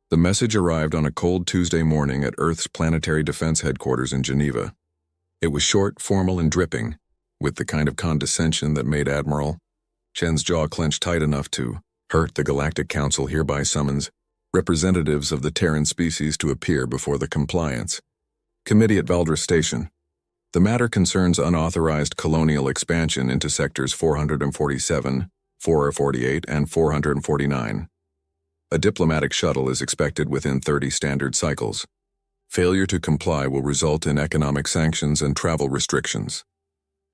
The message arrived on a cold Tuesday morning at Earth's Planetary Defense Headquarters in Geneva. It was short, formal, and dripping, with the kind of condescension that made Admiral Chen's jaw clench tight enough to hurt. The Galactic Council hereby summons representatives of the Terran species to appear before the Compliance Committee at Valdres Station. The matter concerns unauthorized colonial expansion into sectors 447, 448, and 449. A diplomatic shuttle is expected within 30 standard cycles. Failure to comply will result in economic sanctions and travel restrictions.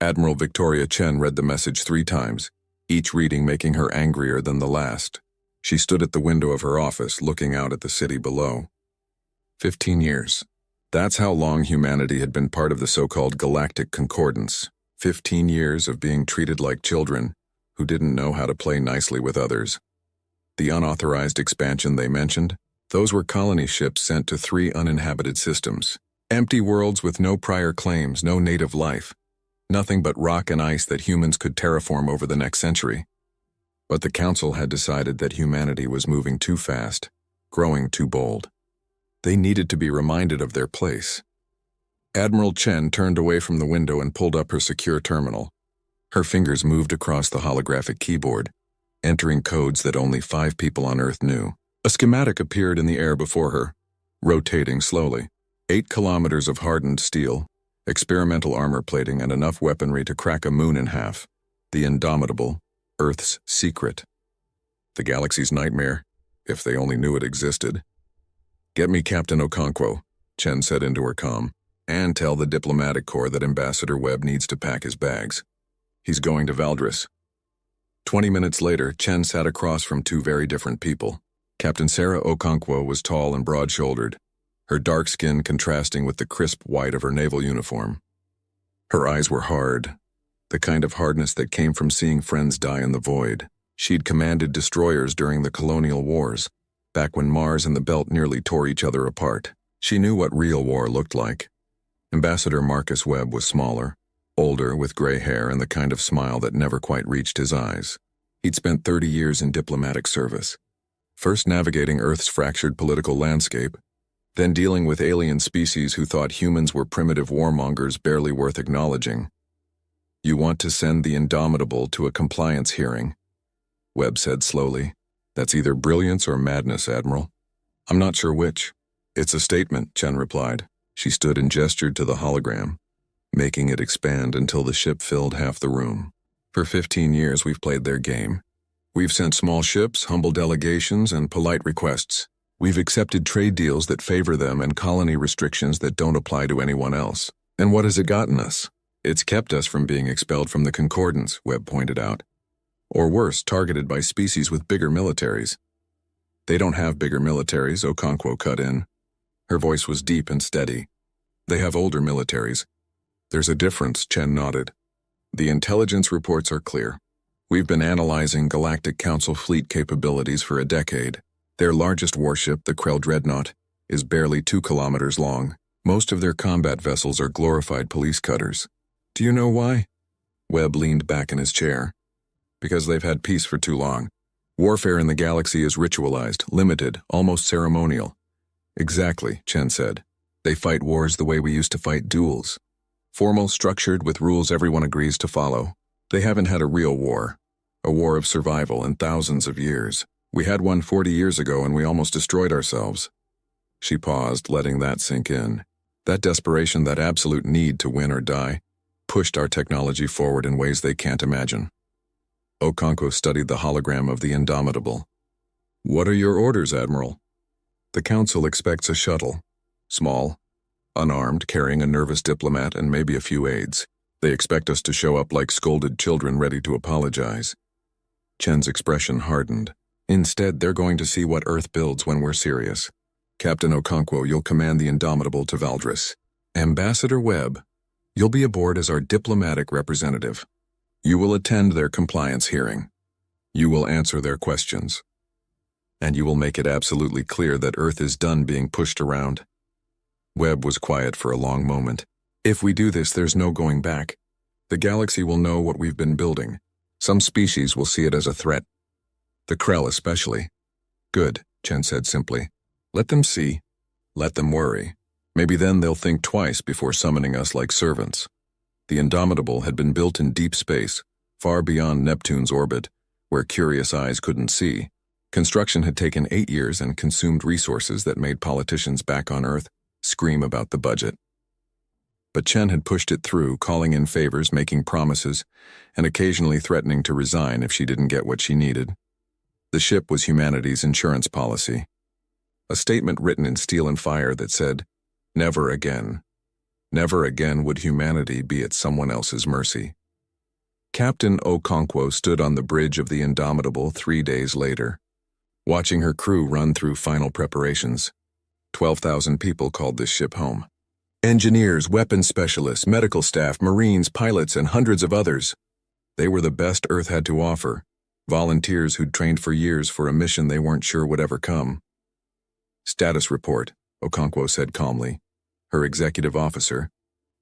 Admiral Victoria Chen read the message 3 times, each reading making her angrier than the last. She stood at the window of her office, looking out at the city below. 15 years. That's how long humanity had been part of the so-called galactic concordance. 15 years of being treated like children who didn't know how to play nicely with others. The unauthorized expansion they mentioned, those were colony ships sent to 3 uninhabited systems. Empty worlds with no prior claims, no native life. Nothing but rock and ice that humans could terraform over the next century. But the Council had decided that humanity was moving too fast, growing too bold. They needed to be reminded of their place. Admiral Chen turned away from the window and pulled up her secure terminal. Her fingers moved across the holographic keyboard, entering codes that only 5 people on Earth knew. A schematic appeared in the air before her, rotating slowly. 8 kilometers of hardened steel, experimental armor plating, and enough weaponry to crack a moon in half. The Indomitable, Earth's secret. The galaxy's nightmare, if they only knew it existed. "Get me Captain Okonkwo," Chen said into her comm, "and tell the diplomatic corps that Ambassador Webb needs to pack his bags. He's going to Valdres." 20 minutes later, Chen sat across from 2 very different people. Captain Sarah Okonkwo was tall and broad-shouldered, her dark skin contrasting with the crisp white of her naval uniform. Her eyes were hard, the kind of hardness that came from seeing friends die in the void. She'd commanded destroyers during the colonial wars, back when Mars and the Belt nearly tore each other apart. She knew what real war looked like. Ambassador Marcus Webb was smaller, older, with gray hair and the kind of smile that never quite reached his eyes. He'd spent 30 years in diplomatic service, first navigating Earth's fractured political landscape, then dealing with alien species who thought humans were primitive warmongers barely worth acknowledging. "You want to send the Indomitable to a compliance hearing," Webb said slowly. "That's either brilliance or madness, Admiral." "I'm not sure which." "It's a statement," Chen replied. She stood and gestured to the hologram, making it expand until the ship filled half the room. "For 15 years we've played their game. We've sent small ships, humble delegations, and polite requests. We've accepted trade deals that favor them and colony restrictions that don't apply to anyone else. And what has it gotten us? It's kept us from being expelled from the Concordance," Webb pointed out. "Or worse, targeted by species with bigger militaries." "They don't have bigger militaries," Okonkwo cut in. Her voice was deep and steady. "They have older militaries." "There's a difference," Chen nodded. "The intelligence reports are clear. We've been analyzing Galactic Council fleet capabilities for a decade. Their largest warship, the Krell Dreadnought, is barely 2 kilometers long. Most of their combat vessels are glorified police cutters. Do you know why?" Webb leaned back in his chair. "Because they've had peace for too long. Warfare in the galaxy is ritualized, limited, almost ceremonial." "Exactly," Chen said. "They fight wars the way we used to fight duels. Formal, structured, with rules everyone agrees to follow. They haven't had a real war, a war of survival in thousands of years. We had one 40 years ago and we almost destroyed ourselves." She paused, letting that sink in. That desperation, that absolute need to win or die, pushed our technology forward in ways they can't imagine. Okonkwo studied the hologram of the Indomitable. "What are your orders, Admiral?" "The Council expects a shuttle. Small, unarmed, carrying a nervous diplomat and maybe a few aides. They expect us to show up like scolded children ready to apologize." Chen's expression hardened. "Instead, they're going to see what Earth builds when we're serious. Captain Okonkwo, you'll command the Indomitable to Valdres. Ambassador Webb, you'll be aboard as our diplomatic representative. You will attend their compliance hearing. You will answer their questions. And you will make it absolutely clear that Earth is done being pushed around." Webb was quiet for a long moment. "If we do this, there's no going back. The galaxy will know what we've been building. Some species will see it as a threat. The Krell especially." "Good," Chen said simply. Let them see. Let them worry. Maybe then they'll think twice before summoning us like servants. The Indomitable had been built in deep space, far beyond Neptune's orbit, where curious eyes couldn't see. Construction had taken 8 years and consumed resources that made politicians back on Earth scream about the budget. But Chen had pushed it through, calling in favors, making promises, and occasionally threatening to resign if she didn't get what she needed. The ship was humanity's insurance policy. A statement written in steel and fire that said, "Never again. Never again would humanity be at someone else's mercy." Captain Okonkwo stood on the bridge of the Indomitable 3 days later, watching her crew run through final preparations. 12,000 people called this ship home. Engineers, weapons specialists, medical staff, Marines, pilots, and hundreds of others. They were the best Earth had to offer, volunteers who'd trained for years for a mission they weren't sure would ever come. "Status report," Okonkwo said calmly. Her executive officer,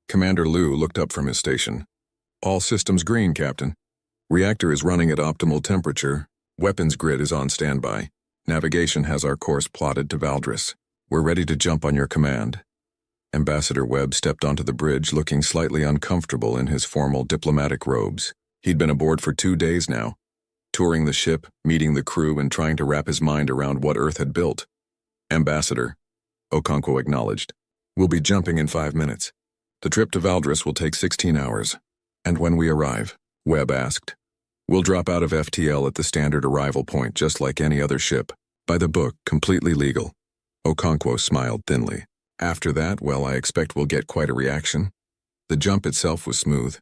Commander Liu, looked up from his station. "All systems green, Captain. Reactor is running at optimal temperature. Weapons grid is on standby. Navigation has our course plotted to Valdris. We're ready to jump on your command." Ambassador Webb stepped onto the bridge, looking slightly uncomfortable in his formal diplomatic robes. He'd been aboard for 2 days now, touring the ship, meeting the crew, and trying to wrap his mind around what Earth had built. "Ambassador," Okonkwo acknowledged, "we'll be jumping in 5 minutes. The trip to Valdris will take 16 hours. And when we arrive," Webb asked, "we'll drop out of FTL at the standard arrival point just like any other ship. By the book, completely legal." Okonkwo smiled thinly. "After that, well, I expect we'll get quite a reaction." The jump itself was smooth.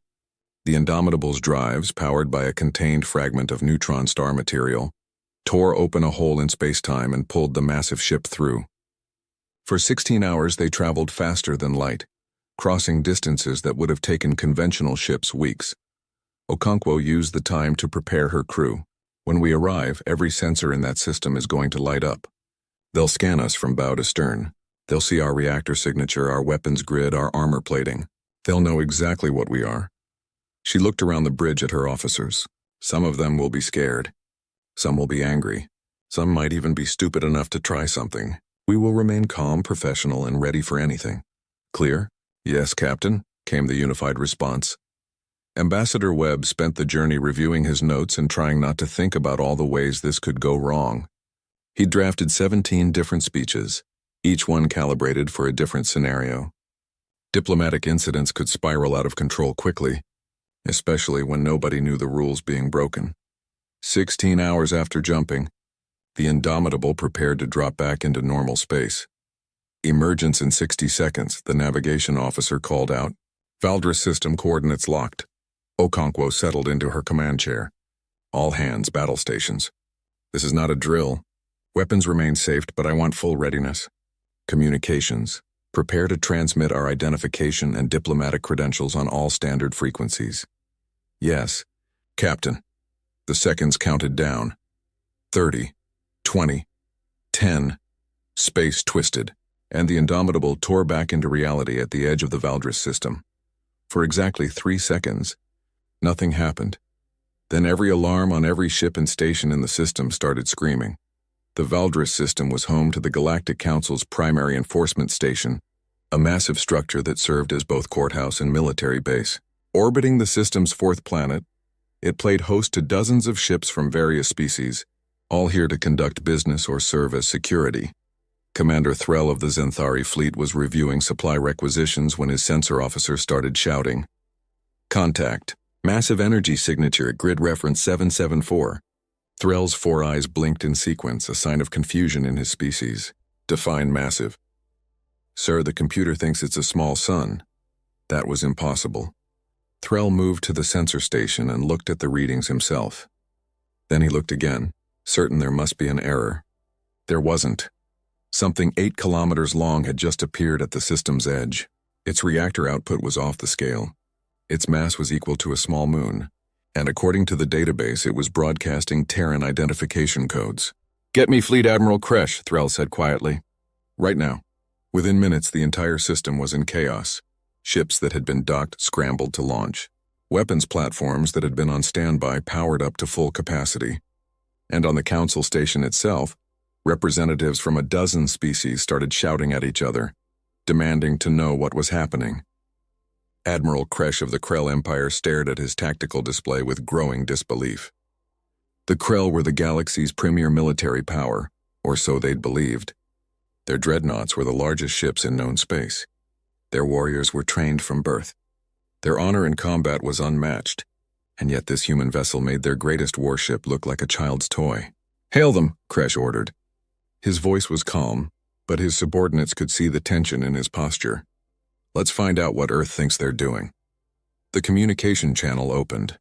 The Indomitable's drives, powered by a contained fragment of neutron star material, tore open a hole in space-time and pulled the massive ship through. For 16 hours they traveled faster than light, crossing distances that would have taken conventional ships weeks. Okonkwo used the time to prepare her crew. "When we arrive, every sensor in that system is going to light up. They'll scan us from bow to stern. They'll see our reactor signature, our weapons grid, our armor plating. They'll know exactly what we are." She looked around the bridge at her officers. Some of them will be scared. Some will be angry. Some might even be stupid enough to try something. We will remain calm, professional, and ready for anything. "Clear?" "Yes, Captain," came the unified response. Ambassador Webb spent the journey reviewing his notes and trying not to think about all the ways this could go wrong. He drafted 17 different speeches, each one calibrated for a different scenario. Diplomatic incidents could spiral out of control quickly, especially when nobody knew the rules being broken. 16 hours after jumping, the Indomitable prepared to drop back into normal space. "Emergence in 60 seconds, the navigation officer called out. "Valdris system coordinates locked." Okonkwo settled into her command chair. "All hands, battle stations. This is not a drill. Weapons remain safe, but I want full readiness. Communications. Prepare to transmit our identification and diplomatic credentials on all standard frequencies." "Yes, Captain." The seconds counted down. 30, 20, 10. Space twisted, and the Indomitable tore back into reality at the edge of the Valdris system. For exactly 3 seconds, nothing happened. Then every alarm on every ship and station in the system started screaming. The Valdris system was home to the Galactic Council's primary enforcement station, a massive structure that served as both courthouse and military base. Orbiting the system's 4th planet, it played host to dozens of ships from various species, all here to conduct business or serve as security. Commander Threll of the Zenthari fleet was reviewing supply requisitions when his sensor officer started shouting. "Contact. Massive energy signature, grid reference 774. Threll's 4 eyes blinked in sequence, a sign of confusion in his species. "Define massive." "Sir, the computer thinks it's a small sun." That was impossible. Threll moved to the sensor station and looked at the readings himself. Then he looked again, certain there must be an error. There wasn't. Something 8 kilometers long had just appeared at the system's edge. Its reactor output was off the scale. Its mass was equal to a small moon, and according to the database, it was broadcasting Terran identification codes. "Get me Fleet Admiral Kresh," Threll said quietly. "Right now." Within minutes, the entire system was in chaos. Ships that had been docked scrambled to launch. Weapons platforms that had been on standby powered up to full capacity. And on the Council station itself, Representatives from a dozen species started shouting at each other, demanding to know what was happening. Admiral Kresh of the Krell Empire stared at his tactical display with growing disbelief. The Krell were the galaxy's premier military power, or so they'd believed. Their dreadnoughts were the largest ships in known space. Their warriors were trained from birth. Their honor in combat was unmatched, and yet this human vessel made their greatest warship look like a child's toy. "Hail them," Kresh ordered. His voice was calm, but his subordinates could see the tension in his posture. "Let's find out what Earth thinks they're doing." The communication channel opened.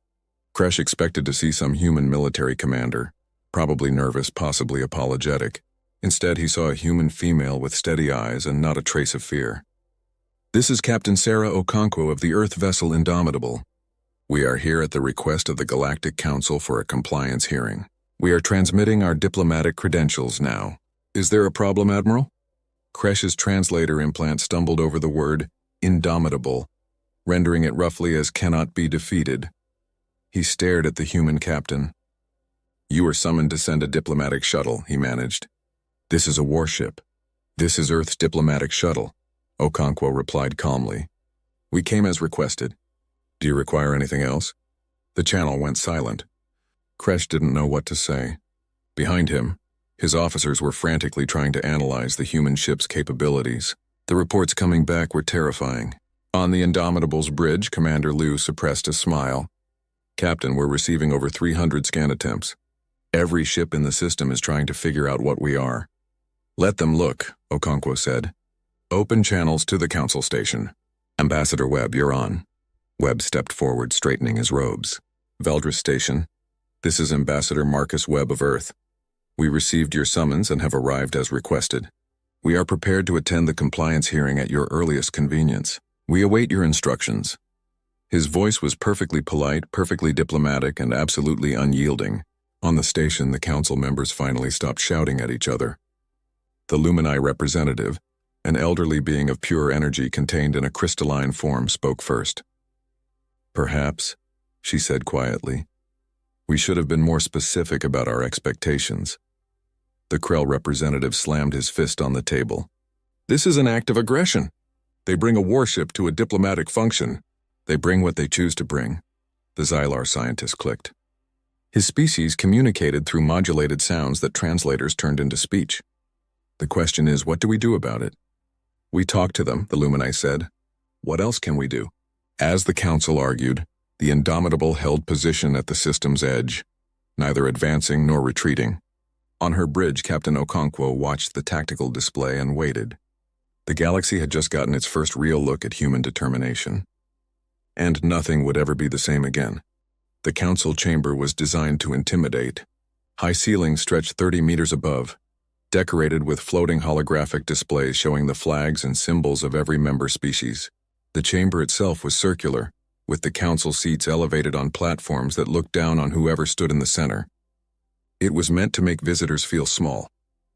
Kresh expected to see some human military commander, probably nervous, possibly apologetic. Instead, he saw a human female with steady eyes and not a trace of fear. "This is Captain Sarah Okonkwo of the Earth vessel Indomitable. We are here at the request of the Galactic Council for a compliance hearing. We are transmitting our diplomatic credentials now. Is there a problem, Admiral?" Kresh's translator implant stumbled over the word indomitable, rendering it roughly as cannot be defeated. He stared at the human captain. "You were summoned to send a diplomatic shuttle," he managed. "This is a warship. This is Earth's diplomatic shuttle," Okonkwo replied calmly. "We came as requested. Do you require anything else?" The channel went silent. Kresh didn't know what to say. Behind him, his officers were frantically trying to analyze the human ship's capabilities. The reports coming back were terrifying. On the Indomitable's bridge, Commander Liu suppressed a smile. "Captain, we're receiving over 300 scan attempts. Every ship in the system is trying to figure out what we are." "Let them look," Okonkwo said. "Open channels to the council station. Ambassador Webb, you're on." Webb stepped forward, straightening his robes. "Veldris Station. This is Ambassador Marcus Webb of Earth. We received your summons and have arrived as requested. We are prepared to attend the compliance hearing at your earliest convenience. We await your instructions." His voice was perfectly polite, perfectly diplomatic, and absolutely unyielding. On the station, the council members finally stopped shouting at each other. The Lumini representative, an elderly being of pure energy contained in a crystalline form, spoke first. "Perhaps," she said quietly, "we should have been more specific about our expectations." The Krell representative slammed his fist on the table. "This is an act of aggression. They bring a warship to a diplomatic function. They bring what they choose to bring." The Xylar scientist clicked. His species communicated through modulated sounds that translators turned into speech. "The question is, what do we do about it?" "We talk to them," the Lumini said. "What else can we do?" As the council argued, the Indomitable held position at the system's edge, neither advancing nor retreating. On her bridge, Captain Okonkwo watched the tactical display and waited. The galaxy had just gotten its first real look at human determination. And nothing would ever be the same again. The council chamber was designed to intimidate. High ceilings stretched 30 meters above, decorated with floating holographic displays showing the flags and symbols of every member species. The chamber itself was circular, with the council seats elevated on platforms that looked down on whoever stood in the center. It was meant to make visitors feel small,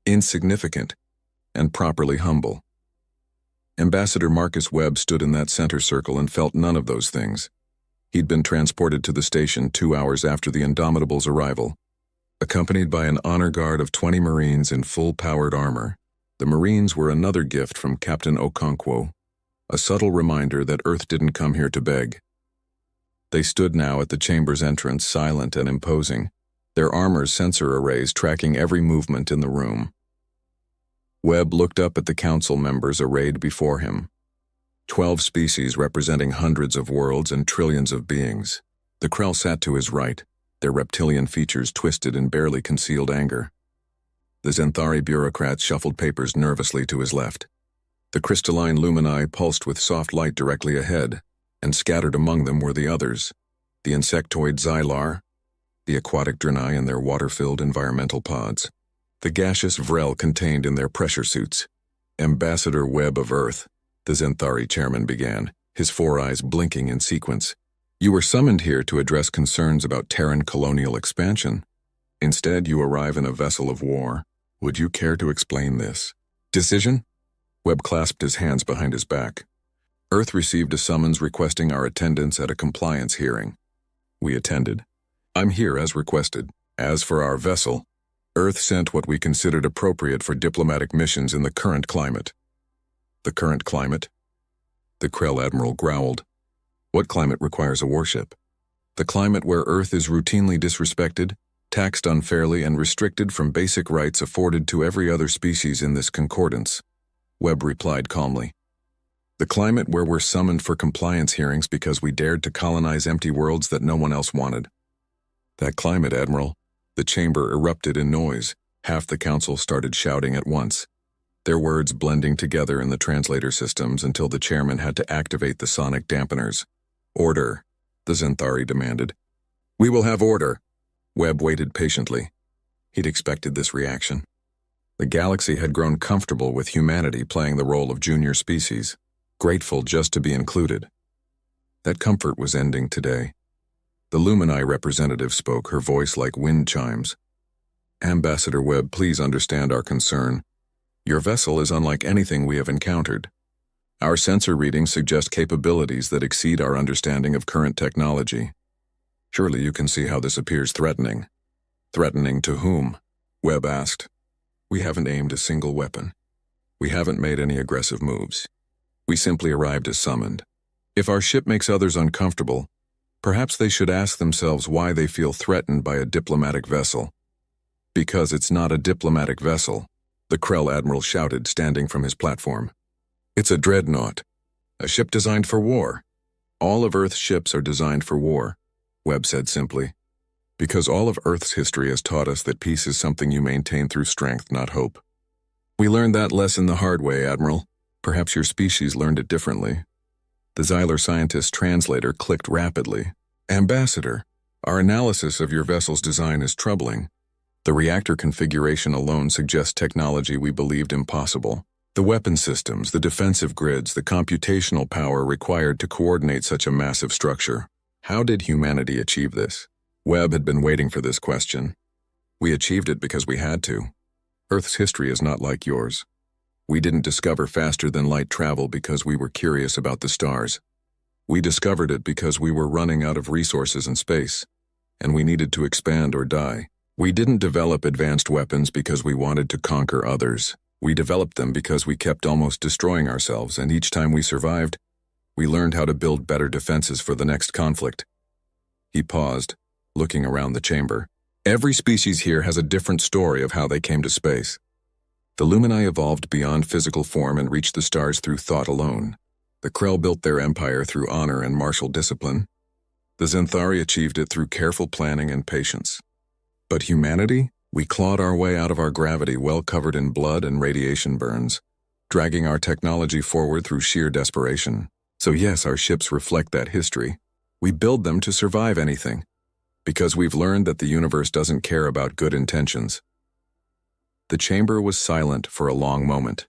insignificant, and properly humble. Ambassador Marcus Webb stood in that center circle and felt none of those things. He'd been transported to the station 2 hours after the Indomitable's arrival, accompanied by an honor guard of 20 Marines in full-powered armor. The Marines were another gift from Captain Okonkwo, a subtle reminder that Earth didn't come here to beg. They stood now at the chamber's entrance, silent and imposing, their armor's sensor arrays tracking every movement in the room. Webb looked up at the council members arrayed before him. 12 species representing hundreds of worlds and trillions of beings. The Krell sat to his right, their reptilian features twisted in barely concealed anger. The Xanthari bureaucrats shuffled papers nervously to his left. The crystalline lumini pulsed with soft light directly ahead, and scattered among them were the others, the insectoid Xylar, the aquatic Draenei in their water-filled environmental pods, the gaseous Vrel contained in their pressure suits. "Ambassador Webb of Earth," the Xanthari chairman began, his 4 eyes blinking in sequence. "You were summoned here to address concerns about Terran colonial expansion. Instead, you arrive in a vessel of war. Would you care to explain this?" "Decision?" Webb clasped his hands behind his back. "Earth received a summons requesting our attendance at a compliance hearing. We attended. I'm here as requested. As for our vessel, Earth sent what we considered appropriate for diplomatic missions in the current climate. The current climate? The Krell Admiral growled. What climate requires a warship? The climate where Earth is routinely disrespected, taxed unfairly, and restricted from basic rights afforded to every other species in this concordance, Webb replied calmly. The climate where we're summoned for compliance hearings because we dared to colonize empty worlds that no one else wanted. That climate, Admiral. The chamber erupted in noise. Half the council started shouting at once, their words blending together in the translator systems until the chairman had to activate the sonic dampeners. Order, the Xanthari demanded. We will have order. Webb waited patiently. He'd expected this reaction. The galaxy had grown comfortable with humanity playing the role of junior species, grateful just to be included. That comfort was ending today. The Lumini representative spoke, her voice like wind chimes. Ambassador Webb, please understand our concern. Your vessel is unlike anything we have encountered. Our sensor readings suggest capabilities that exceed our understanding of current technology. Surely you can see how this appears threatening. Threatening to whom? Webb asked. We haven't aimed a single weapon. We haven't made any aggressive moves. We simply arrived as summoned. If our ship makes others uncomfortable, perhaps they should ask themselves why they feel threatened by a diplomatic vessel. Because it's not a diplomatic vessel, the Krell Admiral shouted, standing from his platform. It's a dreadnought, a ship designed for war. All of Earth's ships are designed for war, Webb said simply. Because all of Earth's history has taught us that peace is something you maintain through strength, not hope. We learned that lesson the hard way, Admiral. Perhaps your species learned it differently. The Xyler scientist translator clicked rapidly. Ambassador, our analysis of your vessel's design is troubling. The reactor configuration alone suggests technology we believed impossible. The weapon systems, the defensive grids, the computational power required to coordinate such a massive structure. How did humanity achieve this? Webb had been waiting for this question. We achieved it because we had to. Earth's history is not like yours. We didn't discover faster than light travel because we were curious about the stars. We discovered it because we were running out of resources and space, and we needed to expand or die. We didn't develop advanced weapons because we wanted to conquer others. We developed them because we kept almost destroying ourselves, and each time we survived, we learned how to build better defenses for the next conflict. He paused, looking around the chamber. Every species here has a different story of how they came to space. The Lumini evolved beyond physical form and reached the stars through thought alone. The Krell built their empire through honor and martial discipline. The Xanthari achieved it through careful planning and patience. But humanity? We clawed our way out of our gravity well covered in blood and radiation burns, dragging our technology forward through sheer desperation. So yes, our ships reflect that history. We build them to survive anything, because we've learned that the universe doesn't care about good intentions. The chamber was silent for a long moment.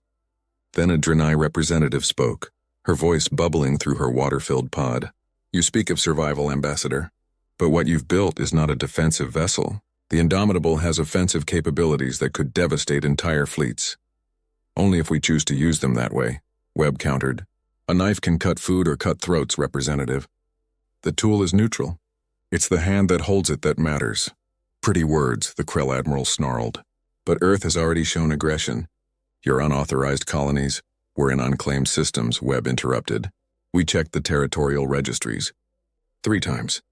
Then a Draenei representative spoke, her voice bubbling through her water-filled pod. You speak of survival, Ambassador, but what you've built is not a defensive vessel. The Indomitable has offensive capabilities that could devastate entire fleets. Only if we choose to use them that way, Webb countered. A knife can cut food or cut throats, Representative. The tool is neutral. It's the hand that holds it that matters. Pretty words, the Krell Admiral snarled. But Earth has already shown aggression. Your unauthorized colonies were in unclaimed systems, Webb interrupted. We checked the territorial registries. 3 times.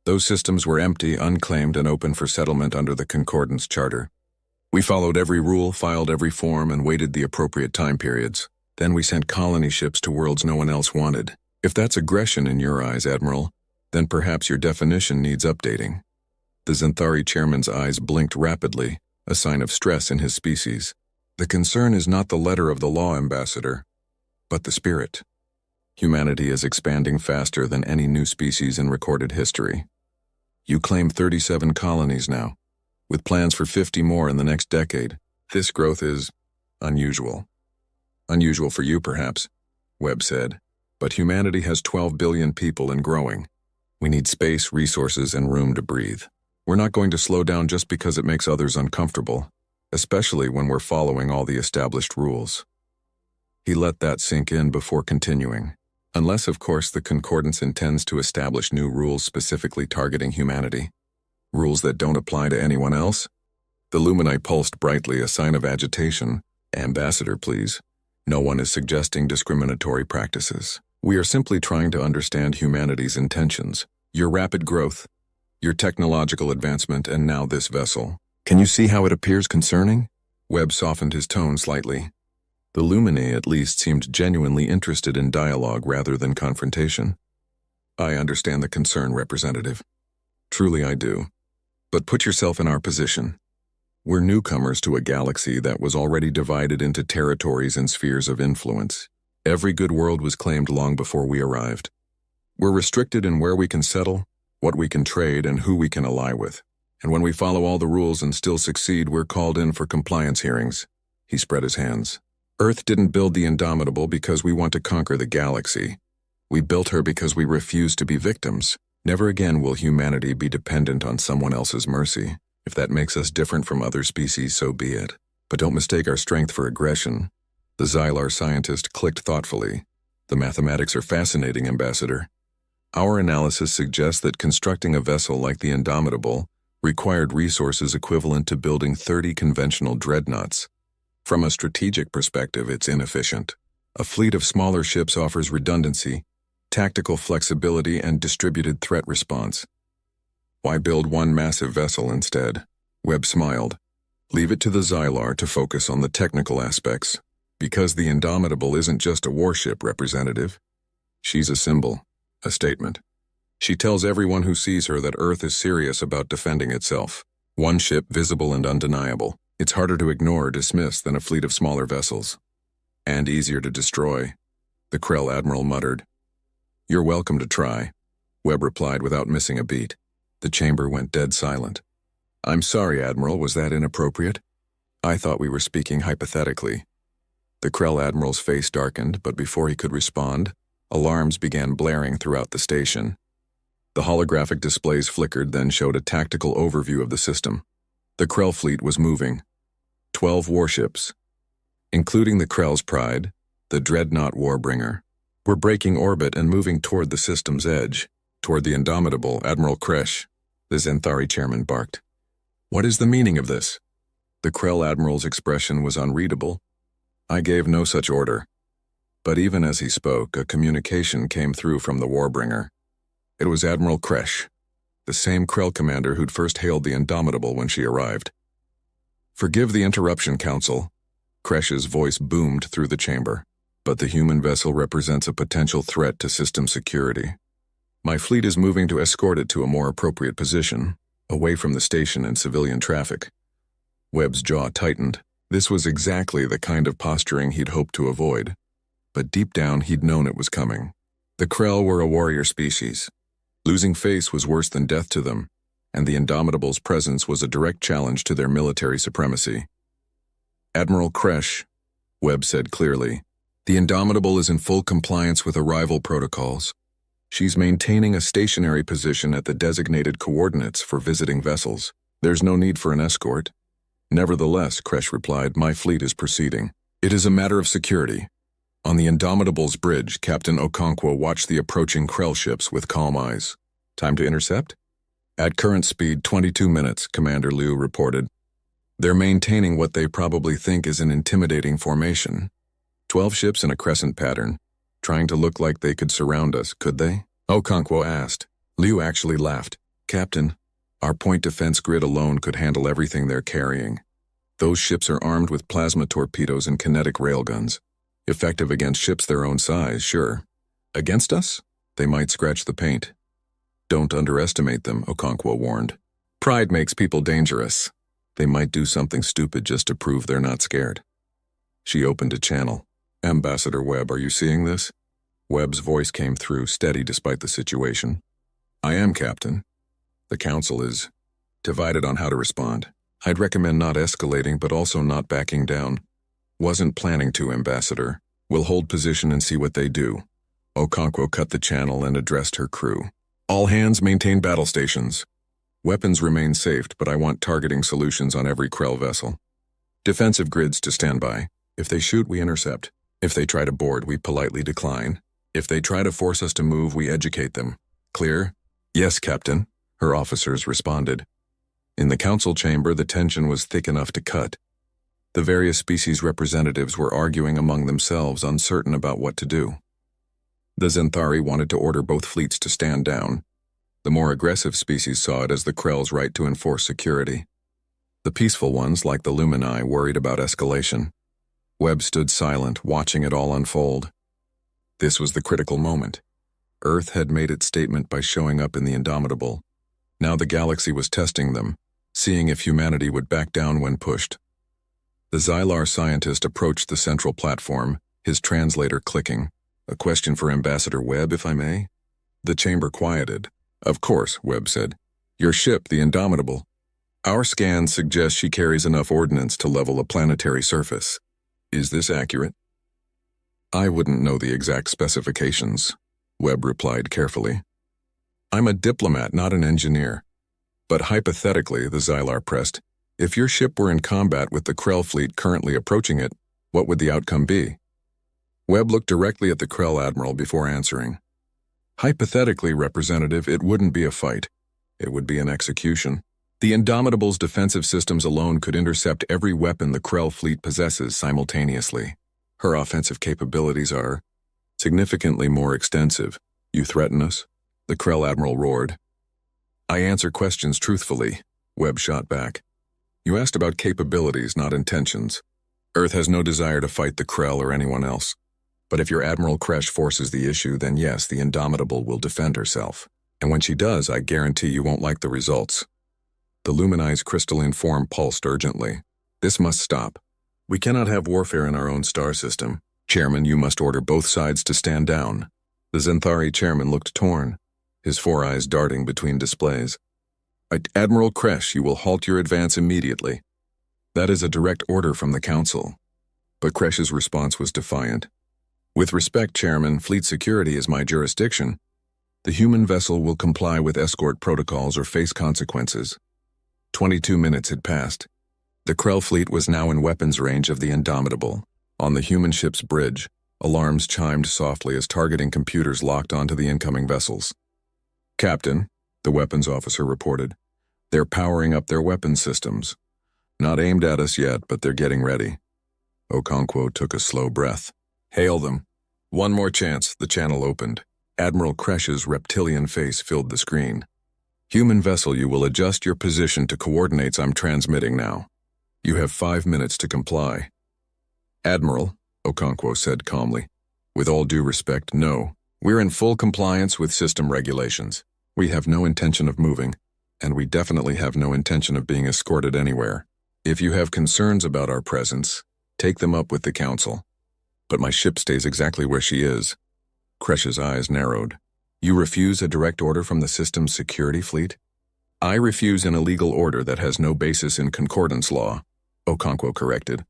Those systems were empty, unclaimed, and open for settlement under the Concordance Charter. We followed every rule, filed every form, and waited the appropriate time periods. Then we sent colony ships to worlds no one else wanted. If that's aggression in your eyes, Admiral, then perhaps your definition needs updating. The Xanthari chairman's eyes blinked rapidly, a sign of stress in his species. The concern is not the letter of the law, Ambassador, but the spirit. Humanity is expanding faster than any new species in recorded history. You claim 37 colonies now, with plans for 50 more in the next decade. This growth is unusual. Unusual for you, perhaps, Webb said, but humanity has 12 billion people and growing. We need space, resources, and room to breathe. We're not going to slow down just because it makes others uncomfortable, especially when we're following all the established rules. He let that sink in before continuing. Unless, of course, the Concordance intends to establish new rules specifically targeting humanity. Rules that don't apply to anyone else? The luminite pulsed brightly, a sign of agitation. Ambassador, please. No one is suggesting discriminatory practices. We are simply trying to understand humanity's intentions. Your rapid growth, your technological advancement, and now this vessel. Can you see how it appears concerning? Webb softened his tone slightly. The Lumine at least seemed genuinely interested in dialogue rather than confrontation. I understand the concern, Representative. Truly I do. But put yourself in our position. We're newcomers to a galaxy that was already divided into territories and spheres of influence. Every good world was claimed long before we arrived. We're restricted in where we can settle, what we can trade, and who we can ally with. And when we follow all the rules and still succeed, we're called in for compliance hearings. He spread his hands. Earth didn't build the Indomitable because we want to conquer the galaxy. We built her because we refuse to be victims. Never again will humanity be dependent on someone else's mercy. If that makes us different from other species, so be it. But don't mistake our strength for aggression. The Xylar scientist clicked thoughtfully. The mathematics are fascinating, Ambassador. Our analysis suggests that constructing a vessel like the Indomitable required resources equivalent to building 30 conventional dreadnoughts. From a strategic perspective, it's inefficient. A fleet of smaller ships offers redundancy, tactical flexibility, and distributed threat response. Why build one massive vessel instead? Webb smiled. Leave it to the Xylar to focus on the technical aspects. Because the Indomitable isn't just a warship, Representative. She's a symbol, a statement. She tells everyone who sees her that Earth is serious about defending itself. One ship, visible and undeniable. It's harder to ignore or dismiss than a fleet of smaller vessels. And easier to destroy, the Krell Admiral muttered. You're welcome to try, Webb replied without missing a beat. The chamber went dead silent. I'm sorry, Admiral, was that inappropriate? I thought we were speaking hypothetically. The Krell Admiral's face darkened, but before he could respond, alarms began blaring throughout the station. The holographic displays flickered, then showed a tactical overview of the system. The Krell fleet was moving. 12 warships, including the Krell's Pride, the Dreadnought Warbringer, were breaking orbit and moving toward the system's edge, toward the Indomitable, Admiral Kresh. The Zenthari chairman barked. What is the meaning of this? The Krell Admiral's expression was unreadable. I gave no such order. But even as he spoke, a communication came through from the Warbringer. It was Admiral Kresh, the same Krell commander who'd first hailed the Indomitable when she arrived. Forgive the interruption, Council. Kresh's voice boomed through the chamber. But the human vessel represents a potential threat to system security. My fleet is moving to escort it to a more appropriate position, away from the station and civilian traffic. Webb's jaw tightened. This was exactly the kind of posturing he'd hoped to avoid. But deep down, he'd known it was coming. The Krell were a warrior species. Losing face was worse than death to them, and the Indomitable's presence was a direct challenge to their military supremacy. Admiral Kresh, Webb said clearly, the Indomitable is in full compliance with arrival protocols. She's maintaining a stationary position at the designated coordinates for visiting vessels. There's no need for an escort. Nevertheless, Kresh replied, my fleet is proceeding. It is a matter of security. On the Indomitable's bridge, Captain Okonkwo watched the approaching Krell ships with calm eyes. Time to intercept? At current speed, 22 minutes, Commander Liu reported. They're maintaining what they probably think is an intimidating formation. 12 ships in a crescent pattern, trying to look like they could surround us, could they? Okonkwo asked. Liu actually laughed. Captain, our point defense grid alone could handle everything they're carrying. Those ships are armed with plasma torpedoes and kinetic railguns. Effective against ships their own size, sure. Against us? They might scratch the paint. Don't underestimate them, Okonkwo warned. Pride makes people dangerous. They might do something stupid just to prove they're not scared. She opened a channel. Ambassador Webb, are you seeing this? Webb's voice came through, steady despite the situation. I am, Captain. The Council is divided on how to respond. I'd recommend not escalating, but also not backing down. Wasn't planning to, Ambassador. We'll hold position and see what they do. Okonkwo cut the channel and addressed her crew. All hands maintain battle stations. Weapons remain safe, but I want targeting solutions on every Krell vessel. Defensive grids to stand by. If they shoot, we intercept. If they try to board, we politely decline. If they try to force us to move, we educate them. Clear? Yes, Captain, her officers responded. In the council chamber, the tension was thick enough to cut. The various species representatives were arguing among themselves, uncertain about what to do. The Xanthari wanted to order both fleets to stand down. The more aggressive species saw it as the Krell's right to enforce security. The peaceful ones, like the Lumini, worried about escalation. Webb stood silent, watching it all unfold. This was the critical moment. Earth had made its statement by showing up in the Indomitable. Now the galaxy was testing them, seeing if humanity would back down when pushed. The Xylar scientist approached the central platform, his translator clicking. "A question for Ambassador Webb, if I may?" The chamber quieted. "Of course," Webb said. "Your ship, the Indomitable. Our scans suggest she carries enough ordnance to level a planetary surface. Is this accurate?" "I wouldn't know the exact specifications," Webb replied carefully. "I'm a diplomat, not an engineer. But hypothetically," the Xylar pressed, "if your ship were in combat with the Krell fleet currently approaching it, what would the outcome be?" Webb looked directly at the Krell admiral before answering. "Hypothetically, Representative, it wouldn't be a fight. It would be an execution. The Indomitable's defensive systems alone could intercept every weapon the Krell fleet possesses simultaneously. Her offensive capabilities are significantly more extensive. You threaten us?" The Krell admiral roared. "I answer questions truthfully," Webb shot back. "You asked about capabilities, not intentions. Earth has no desire to fight the Krell or anyone else. But if your Admiral Kresh forces the issue, then yes, the Indomitable will defend herself. And when she does, I guarantee you won't like the results." The Lumini's crystalline form pulsed urgently. "This must stop. We cannot have warfare in our own star system. Chairman, you must order both sides to stand down." The Xanthari chairman looked torn, his four eyes darting between displays. "Admiral Kresh, you will halt your advance immediately." "That is a direct order from the Council." But Kresh's response was defiant. "With respect, Chairman, fleet security is my jurisdiction. The human vessel will comply with escort protocols or face consequences." 22 minutes had passed. The Krell fleet was now in weapons range of the Indomitable. On the human ship's bridge, alarms chimed softly as targeting computers locked onto the incoming vessels. "Captain," the weapons officer reported, "they're powering up their weapons systems. Not aimed at us yet, but they're getting ready." Okonkwo took a slow breath. "Hail them." One more chance, the channel opened. Admiral Kresh's reptilian face filled the screen. "Human vessel, you will adjust your position to coordinates I'm transmitting now. You have 5 minutes to comply." "Admiral," Okonkwo said calmly, "with all due respect, no. We're in full compliance with system regulations. We have no intention of moving, and we definitely have no intention of being escorted anywhere. If you have concerns about our presence, take them up with the Council. But my ship stays exactly where she is." Kresh's eyes narrowed. "You refuse a direct order from the system's security fleet?" "I refuse an illegal order that has no basis in concordance law," Okonkwo corrected.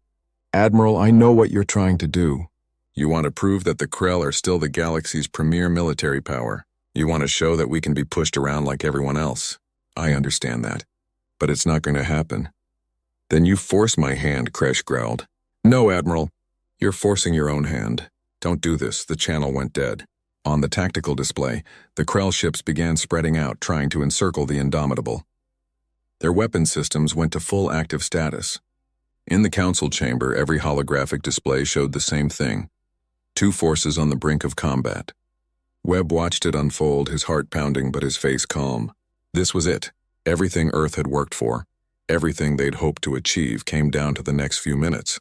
"Admiral, I know what you're trying to do. You want to prove that the Krell are still the galaxy's premier military power. You want to show that we can be pushed around like everyone else. I understand that. But it's not going to happen." "Then you force my hand," Kresh growled. "No, Admiral. You're forcing your own hand. Don't do this." The channel went dead. On the tactical display, the Krell ships began spreading out, trying to encircle the Indomitable. Their weapon systems went to full active status. In the Council chamber, every holographic display showed the same thing. Two forces on the brink of combat. Webb watched it unfold, his heart pounding but his face calm. This was it. Everything Earth had worked for, everything they'd hoped to achieve, came down to the next few minutes.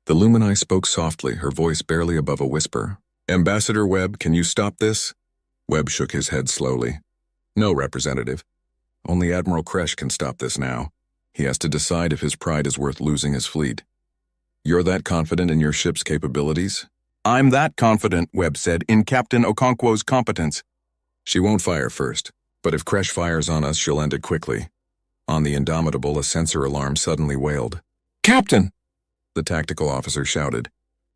The Lumini spoke softly, her voice barely above a whisper. "Ambassador Webb, can you stop this?" Webb shook his head slowly. "No, Representative. Only Admiral Kresh can stop this now. He has to decide if his pride is worth losing his fleet." "You're that confident in your ship's capabilities?" "I'm that confident," Webb said, "in Captain Okonkwo's competence." "She won't fire first, but if Kresh fires on us, she'll end it quickly." On the Indomitable, a sensor alarm suddenly wailed. "Captain!" the tactical officer shouted.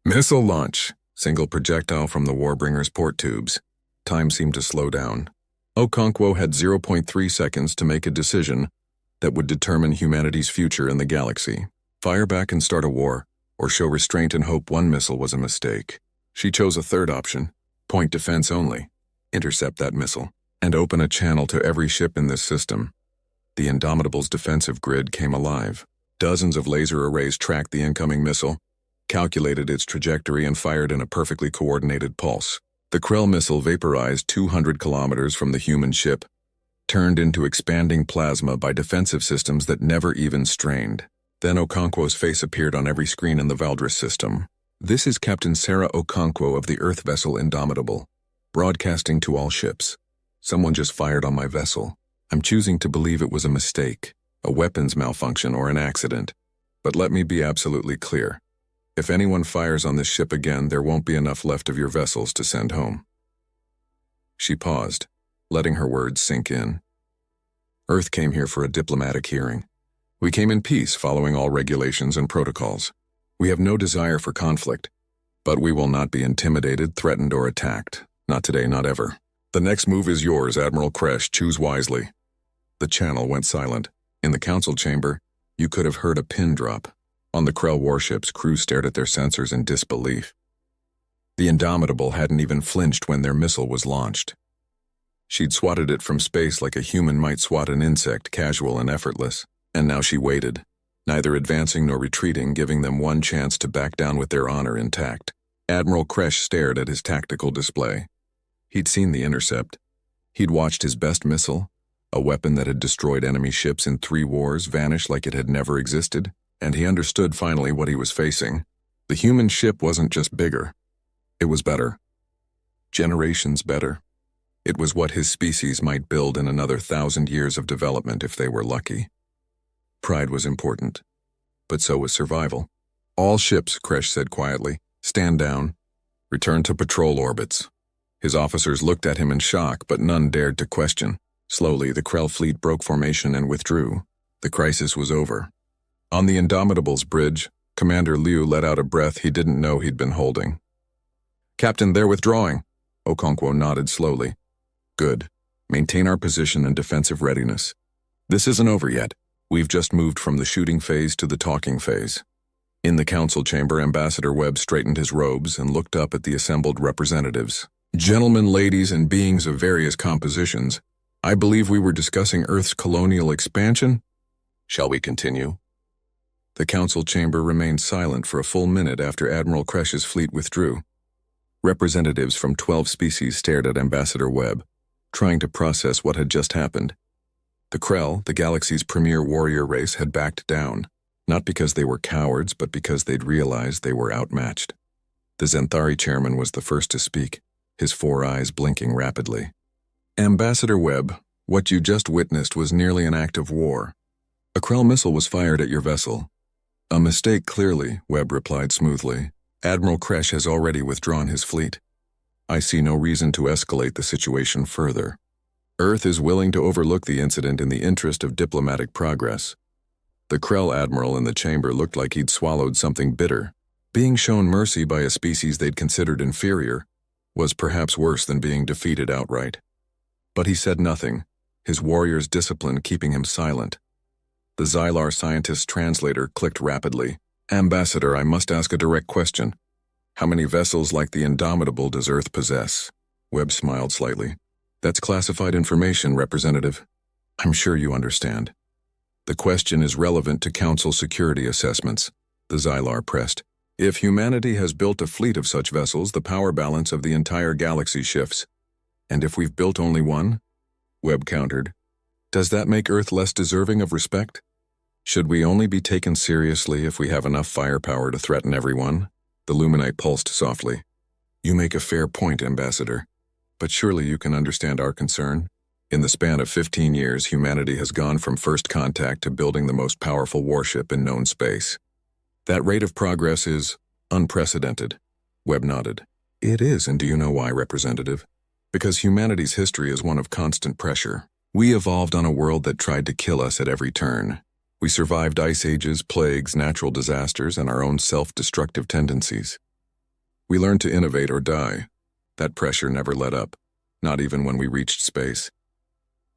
"Missile launch!" Single projectile from the Warbringer's port tubes. Time seemed to slow down. Okonkwo had 0.3 seconds to make a decision that would determine humanity's future in the galaxy. Fire back and start a war, or show restraint and hope one missile was a mistake. She chose a third option, point defense only, intercept that missile, and open a channel to every ship in this system. The Indomitable's defensive grid came alive. Dozens of laser arrays tracked the incoming missile, calculated its trajectory, and fired in a perfectly coordinated pulse. The Krell missile vaporized 200 kilometers from the human ship, turned into expanding plasma by defensive systems that never even strained. Then Okonkwo's face appeared on every screen in the Valdris system. "This is Captain Sarah Okonkwo of the Earth vessel Indomitable, broadcasting to all ships. Someone just fired on my vessel. I'm choosing to believe it was a mistake, a weapons malfunction, or an accident. But let me be absolutely clear. If anyone fires on this ship again, there won't be enough left of your vessels to send home." She paused, letting her words sink in. "Earth came here for a diplomatic hearing. We came in peace, following all regulations and protocols. We have no desire for conflict, but we will not be intimidated, threatened, or attacked. Not today, not ever. The next move is yours, Admiral Kresh. Choose wisely." The channel went silent. In the council chamber, you could have heard a pin drop. On the Krell warships, crews stared at their sensors in disbelief. The Indomitable hadn't even flinched when their missile was launched. She'd swatted it from space like a human might swat an insect, casual and effortless. And now she waited, neither advancing nor retreating, giving them one chance to back down with their honor intact. Admiral Kresh stared at his tactical display. He'd seen the intercept. He'd watched his best missile, a weapon that had destroyed enemy ships in 3 wars, vanish like it had never existed, and he understood finally what he was facing. The human ship wasn't just bigger. It was better. Generations better. It was what his species might build in another 1,000 years of development if they were lucky. Pride was important, but so was survival. "All ships," Kresh said quietly, "stand down. Return to patrol orbits." His officers looked at him in shock, but none dared to question. Slowly, the Krell fleet broke formation and withdrew. The crisis was over. On the Indomitable's bridge, Commander Liu let out a breath he didn't know he'd been holding. "Captain, they're withdrawing." Okonkwo nodded slowly. "Good. Maintain our position and defensive readiness. This isn't over yet. We've just moved from the shooting phase to the talking phase." In the council chamber, Ambassador Webb straightened his robes and looked up at the assembled representatives. "Gentlemen, ladies, and beings of various compositions, I believe we were discussing Earth's colonial expansion. Shall we continue?" The council chamber remained silent for a full minute after Admiral Kresh's fleet withdrew. Representatives from 12 species stared at Ambassador Webb, trying to process what had just happened. The Krell, the galaxy's premier warrior race, had backed down, not because they were cowards, but because they'd realized they were outmatched. The Zenthari chairman was the first to speak, his 4 eyes blinking rapidly. "Ambassador Webb, what you just witnessed was nearly an act of war. A Krell missile was fired at your vessel." "A mistake, clearly," Webb replied smoothly. "Admiral Kresh has already withdrawn his fleet. I see no reason to escalate the situation further. Earth is willing to overlook the incident in the interest of diplomatic progress." The Krell admiral in the chamber looked like he'd swallowed something bitter. Being shown mercy by a species they'd considered inferior was perhaps worse than being defeated outright. But he said nothing, his warrior's discipline keeping him silent. The Xylar scientist's translator clicked rapidly. "Ambassador, I must ask a direct question. How many vessels like the Indomitable does Earth possess?" Webb smiled slightly. "That's classified information, Representative. I'm sure you understand. The question is relevant to Council security assessments," the Xylar pressed. "If humanity has built a fleet of such vessels, the power balance of the entire galaxy shifts. And if we've built only one?" Webb countered. "Does that make Earth less deserving of respect? Should we only be taken seriously if we have enough firepower to threaten everyone?" The Luminite pulsed softly. "You make a fair point, Ambassador. But surely you can understand our concern. In the span of 15 years, humanity has gone from first contact to building the most powerful warship in known space. That rate of progress is unprecedented." Webb nodded. "It is, and do you know why, Representative? Because humanity's history is one of constant pressure. We evolved on a world that tried to kill us at every turn. We survived ice ages, plagues, natural disasters, and our own self-destructive tendencies. We learned to innovate or die. That pressure never let up, not even when we reached space."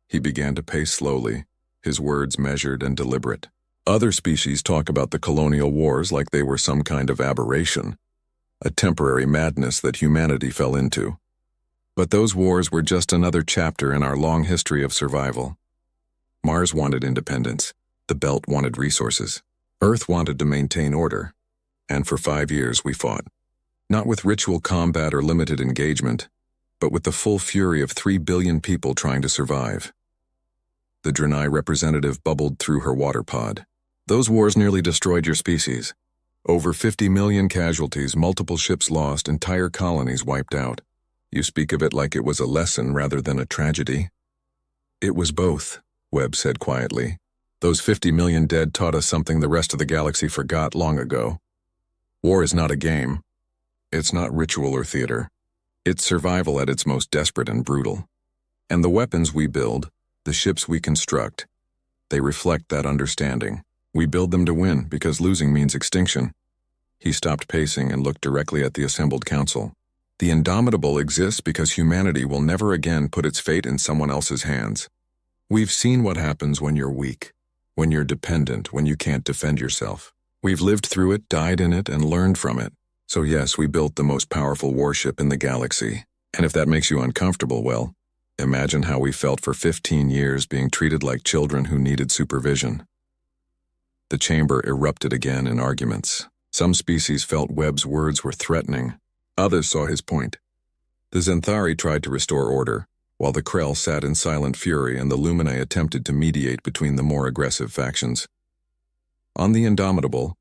He began to pace slowly, his words measured and deliberate. "Other species talk about the colonial wars like they were some kind of aberration, a temporary madness that humanity fell into. But those wars were just another chapter in our long history of survival. Mars wanted independence. The Belt wanted resources. Earth wanted to maintain order. And for 5 years we fought. Not with ritual combat or limited engagement, but with the full fury of 3 billion people trying to survive. The Draenei representative bubbled through her water pod. Those wars nearly destroyed your species. Over 50 million casualties, multiple ships lost, entire colonies wiped out. You speak of it like it was a lesson rather than a tragedy. It was both, Webb said quietly. Those 50 million dead taught us something the rest of the galaxy forgot long ago. War is not a game. It's not ritual or theater. It's survival at its most desperate and brutal. And the weapons we build, the ships we construct, they reflect that understanding. We build them to win because losing means extinction. He stopped pacing and looked directly at the assembled council. The indomitable exists because humanity will never again put its fate in someone else's hands. We've seen what happens when you're weak, when you're dependent, when you can't defend yourself. We've lived through it, died in it, and learned from it. So yes, we built the most powerful warship in the galaxy. And if that makes you uncomfortable, well, imagine how we felt for 15 years being treated like children who needed supervision. The chamber erupted again in arguments. Some species felt Webb's words were threatening. Others saw his point. The Xanthari tried to restore order, while the Krell sat in silent fury and the Luminae attempted to mediate between the more aggressive factions. On the Indomitable,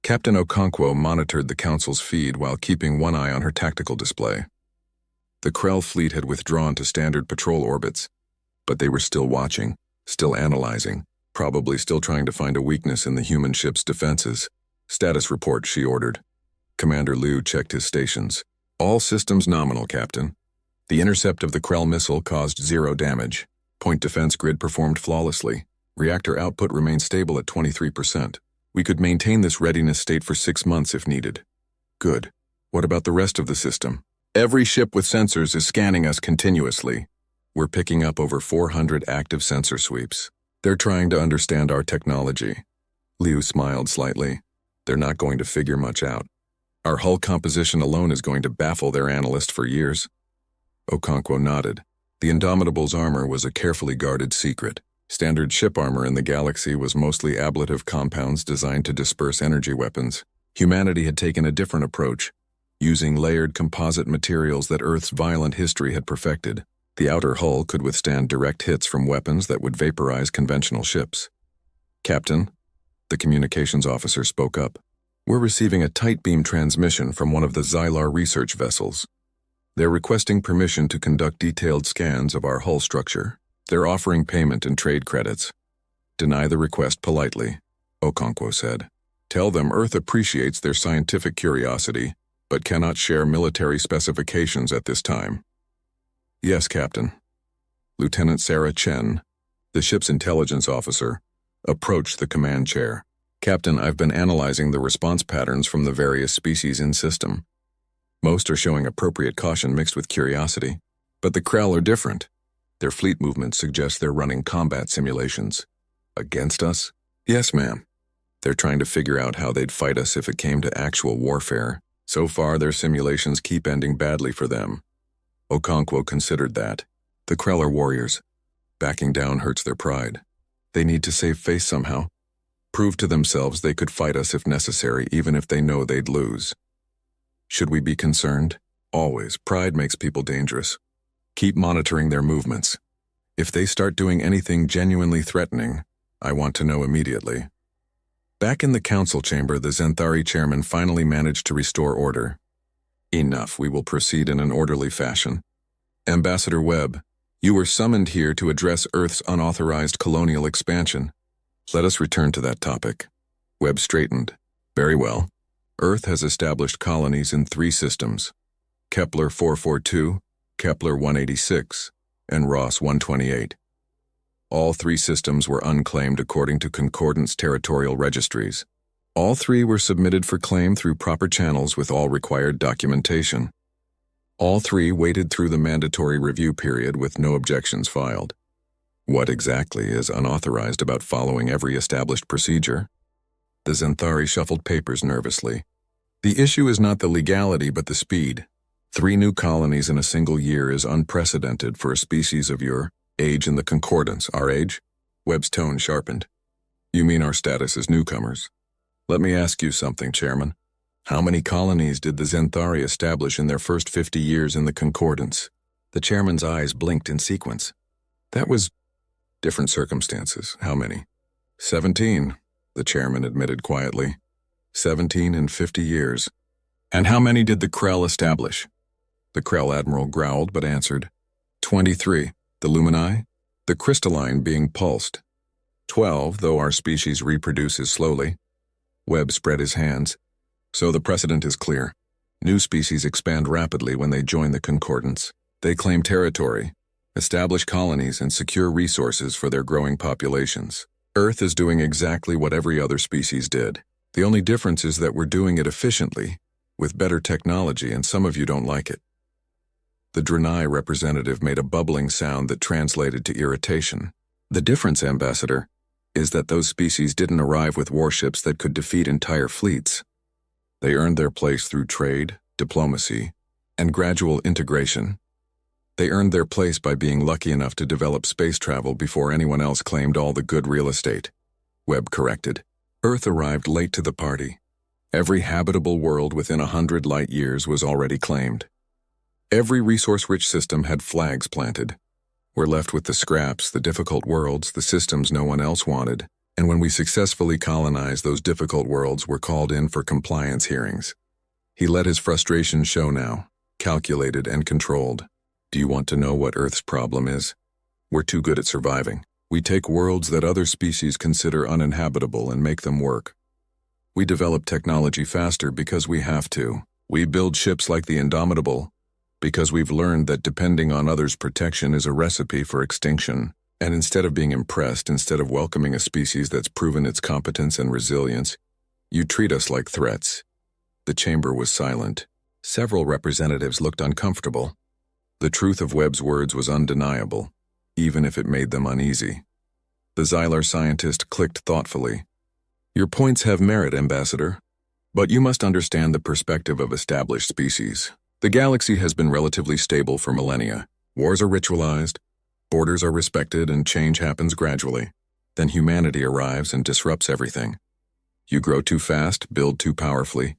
Captain Okonkwo monitored the Council's feed while keeping one eye on her tactical display. The Krell fleet had withdrawn to standard patrol orbits, but they were still watching, still analyzing, probably still trying to find a weakness in the human ship's defenses. Status report, she ordered. Commander Liu checked his stations. All systems nominal, Captain. The intercept of the Krell missile caused 0 damage. Point defense grid performed flawlessly. Reactor output remained stable at 23%. We could maintain this readiness state for 6 months if needed. Good. What about the rest of the system? Every ship with sensors is scanning us continuously. We're picking up over 400 active sensor sweeps. They're trying to understand our technology. Liu smiled slightly. They're not going to figure much out. Our hull composition alone is going to baffle their analyst for years. Okonkwo nodded. The Indomitable's armor was a carefully guarded secret. Standard ship armor in the galaxy was mostly ablative compounds designed to disperse energy weapons. Humanity had taken a different approach, using layered composite materials that Earth's violent history had perfected. The outer hull could withstand direct hits from weapons that would vaporize conventional ships. Captain, the communications officer spoke up. We're receiving a tight beam transmission from one of the Xylar research vessels. They're requesting permission to conduct detailed scans of our hull structure. They're offering payment and trade credits. Deny the request politely, Okonkwo said. Tell them Earth appreciates their scientific curiosity, but cannot share military specifications at this time. Yes, Captain. Lieutenant Sarah Chen, the ship's intelligence officer, approached the command chair. Captain, I've been analyzing the response patterns from the various species in system. Most are showing appropriate caution mixed with curiosity, but the Krell are different. Their fleet movements suggest they're running combat simulations. Against us? Yes, ma'am. They're trying to figure out how they'd fight us if it came to actual warfare. So far, their simulations keep ending badly for them. Okonkwo considered that. The Krell are warriors. Backing down hurts their pride. They need to save face somehow. Prove to themselves they could fight us if necessary, even if they know they'd lose. Should we be concerned? Always. Pride makes people dangerous. Keep monitoring their movements. If they start doing anything genuinely threatening, I want to know immediately. Back in the council chamber, the Xanthari chairman finally managed to restore order. Enough, we will proceed in an orderly fashion. Ambassador Webb, you were summoned here to address Earth's unauthorized colonial expansion. Let us return to that topic. Webb straightened. Very well. Earth has established colonies in 3 systems: Kepler 442, Kepler 186, and Ross 128. All 3 systems were unclaimed according to Concordance territorial registries. All 3 were submitted for claim through proper channels with all required documentation. All 3 waited through the mandatory review period with no objections filed. What exactly is unauthorized about following every established procedure? The Xanthari shuffled papers nervously. The issue is not the legality but the speed. 3 new colonies in a single year is unprecedented for a species of your age in the Concordance. Our age? Webb's tone sharpened. You mean our status as newcomers? Let me ask you something, Chairman. How many colonies did the Zenthari establish in their first 50 years in the Concordance? The chairman's eyes blinked in sequence. That was different circumstances. How many? 17, the chairman admitted quietly. 17 in 50 years. And how many did the Krell establish? The Krell admiral growled but answered. 23. The Lumini? The crystalline being pulsed. 12, though our species reproduces slowly. Webb spread his hands. So the precedent is clear. New species expand rapidly when they join the Concordance. They claim territory, establish colonies, and secure resources for their growing populations. Earth is doing exactly what every other species did. The only difference is that we're doing it efficiently, with better technology, and some of you don't like it. The Draenei representative made a bubbling sound that translated to irritation. The difference, Ambassador, is that those species didn't arrive with warships that could defeat entire fleets. They earned their place through trade, diplomacy, and gradual integration. They earned their place by being lucky enough to develop space travel before anyone else claimed all the good real estate. Webb corrected. Earth arrived late to the party. Every habitable world within 100 light years was already claimed. Every resource-rich system had flags planted. We're left with the scraps, the difficult worlds, the systems no one else wanted. And when we successfully colonized those difficult worlds, we're called in for compliance hearings. He let his frustration show now, calculated and controlled. Do you want to know what Earth's problem is? We're too good at surviving. We take worlds that other species consider uninhabitable and make them work. We develop technology faster because we have to. We build ships like the Indomitable because we've learned that depending on others' protection is a recipe for extinction. And instead of being impressed, instead of welcoming a species that's proven its competence and resilience, you treat us like threats. The chamber was silent. Several representatives looked uncomfortable. The truth of Webb's words was undeniable, even if it made them uneasy. The Xylar scientist clicked thoughtfully. Your points have merit, Ambassador, but you must understand the perspective of established species. The galaxy has been relatively stable for millennia. Wars are ritualized, borders are respected, and change happens gradually. Then humanity arrives and disrupts everything. You grow too fast, build too powerfully,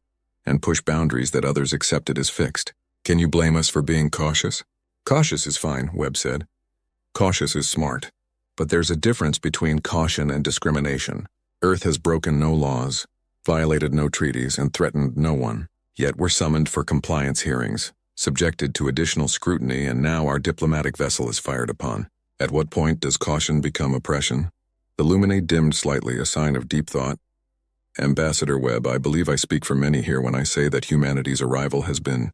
and push boundaries that others accepted as fixed. Can you blame us for being cautious? Cautious is fine, Webb said. Cautious is smart. But there's a difference between caution and discrimination. Earth has broken no laws, violated no treaties, and threatened no one. Yet we're summoned for compliance hearings, subjected to additional scrutiny, and now our diplomatic vessel is fired upon. At what point does caution become oppression? The Lumine dimmed slightly, a sign of deep thought. Ambassador Webb, I believe I speak for many here when I say that humanity's arrival has been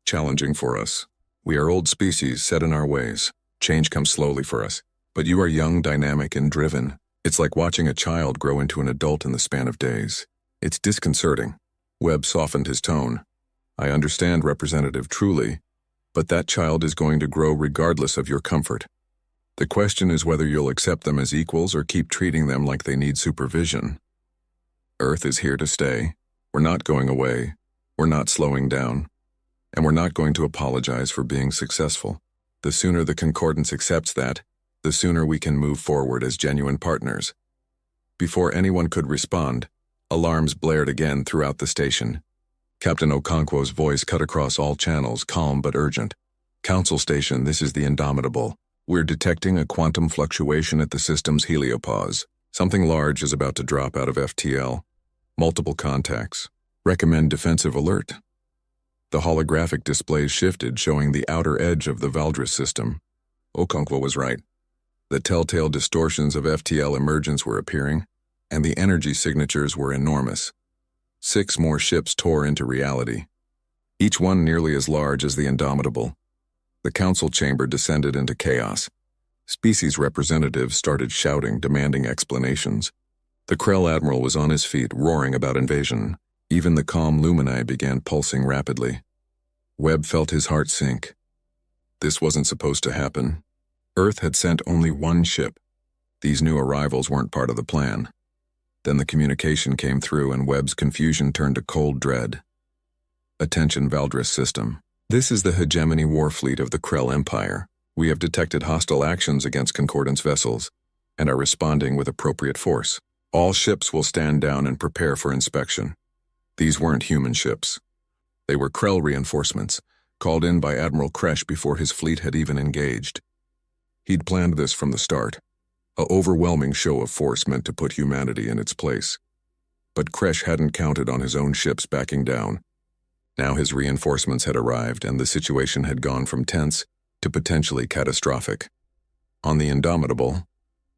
challenging for us. We are old species set in our ways. Change comes slowly for us. But you are young, dynamic, and driven. It's like watching a child grow into an adult in the span of days. It's disconcerting. Webb softened his tone. I understand, Representative, truly, but that child is going to grow regardless of your comfort. The question is whether you'll accept them as equals or keep treating them like they need supervision. Earth is here to stay. We're not going away. We're not slowing down. And we're not going to apologize for being successful. The sooner the Concordance accepts that, the sooner we can move forward as genuine partners. Before anyone could respond, alarms blared again throughout the station. Captain Okonkwo's voice cut across all channels, calm but urgent. Council Station, this is the Indomitable. We're detecting a quantum fluctuation at the system's heliopause. Something large is about to drop out of FTL. Multiple contacts. Recommend defensive alert. The holographic displays shifted, showing the outer edge of the Valdris system. Okonkwo was right. The telltale distortions of FTL emergence were appearing, and the energy signatures were enormous. 6 more ships tore into reality, each one nearly as large as the Indomitable. The council chamber descended into chaos. Species representatives started shouting, demanding explanations. The Krell admiral was on his feet, roaring about invasion. Even the calm Lumini began pulsing rapidly. Webb felt his heart sink. This wasn't supposed to happen. Earth had sent only 1 ship. These new arrivals weren't part of the plan. Then the communication came through, and Webb's confusion turned to cold dread. Attention, Valdris system. This is the hegemony war fleet of the Krell Empire. We have detected hostile actions against Concordance vessels. and are responding with appropriate force. All ships will stand down and prepare for inspection. These weren't human ships. They were Krell reinforcements, called in by Admiral Kresh before his fleet had even engaged. He'd planned this from the start, an overwhelming show of force meant to put humanity in its place. But Kresh hadn't counted on his own ships backing down. Now his reinforcements had arrived, and the situation had gone from tense to potentially catastrophic. On the Indomitable,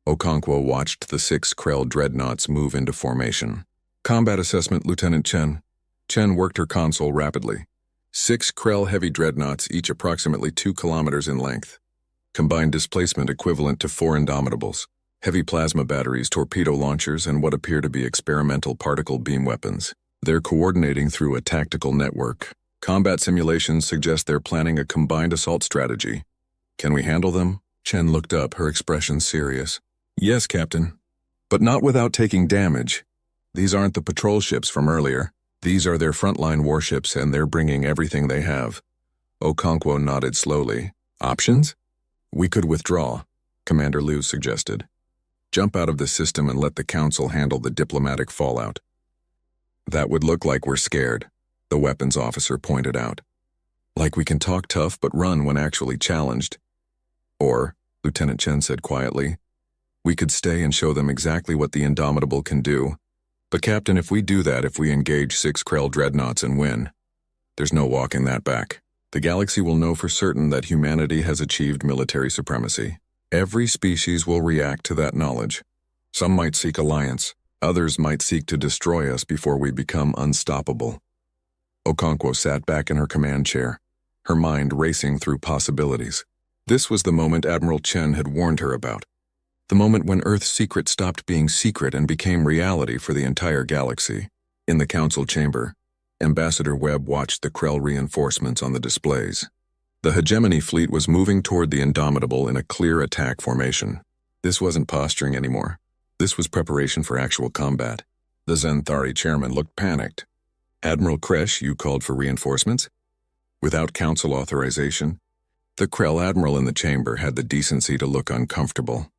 Okonkwo watched the 6 Krell dreadnoughts move into formation. Combat assessment, Lieutenant Chen. Chen worked her console rapidly. 6 Krell heavy dreadnoughts, each approximately 2 kilometers in length. Combined displacement equivalent to 4 Indomitables. Heavy plasma batteries, torpedo launchers, and what appear to be experimental particle beam weapons. They're coordinating through a tactical network. Combat simulations suggest they're planning a combined assault strategy. Can we handle them? Chen looked up, her expression serious. Yes, Captain. But not without taking damage. These aren't the patrol ships from earlier. These are their frontline warships, and they're bringing everything they have. Okonkwo nodded slowly. Options? We could withdraw, Commander Liu suggested. Jump out of the system and let the Council handle the diplomatic fallout. That would look like we're scared, the weapons officer pointed out. Like we can talk tough but run when actually challenged. Or, Lieutenant Chen said quietly, we could stay and show them exactly what the Indomitable can do. But Captain, if we do that, if we engage 6 Krell dreadnoughts and win, there's no walking that back. The galaxy will know for certain that humanity has achieved military supremacy. Every species will react to that knowledge. Some might seek alliance. Others might seek to destroy us before we become unstoppable. Okonkwo sat back in her command chair, her mind racing through possibilities. This was the moment Admiral Chen had warned her about. The moment when Earth's secret stopped being secret and became reality for the entire galaxy. In the council chamber, Ambassador Webb watched the Krell reinforcements on the displays. The hegemony fleet was moving toward the Indomitable in a clear attack formation. This wasn't posturing anymore. This was preparation for actual combat. The Zenthari chairman looked panicked. Admiral Kresh, you called for reinforcements? Without council authorization? The Krell admiral in the chamber had the decency to look uncomfortable.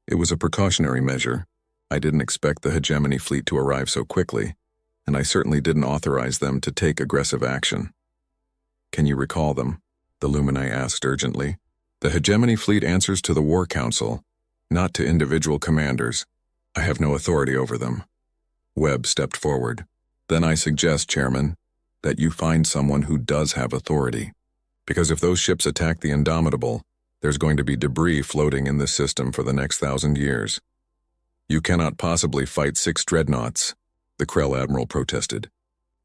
It was a precautionary measure. I didn't expect the hegemony fleet to arrive so quickly, and I certainly didn't authorize them to take aggressive action. Can you recall them? The Lumini asked urgently. The hegemony fleet answers to the War Council, not to individual commanders. I have no authority over them. Webb stepped forward. Then I suggest, Chairman, that you find someone who does have authority. Because if those ships attack the Indomitable, there's going to be debris floating in this system for the next 1,000 years. You cannot possibly fight 6 dreadnoughts, the Krell admiral protested.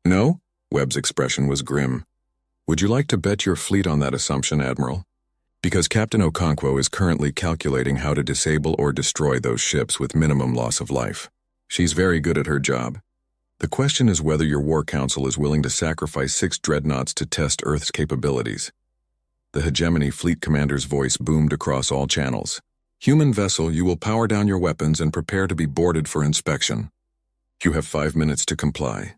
No? Webb's expression was grim. Would you like to bet your fleet on that assumption, Admiral? Because Captain Okonkwo is currently calculating how to disable or destroy those ships with minimum loss of life. She's very good at her job. The question is whether your War Council is willing to sacrifice 6 dreadnoughts to test Earth's capabilities. The hegemony fleet commander's voice boomed across all channels. Human vessel, you will power down your weapons and prepare to be boarded for inspection. You have 5 minutes to comply.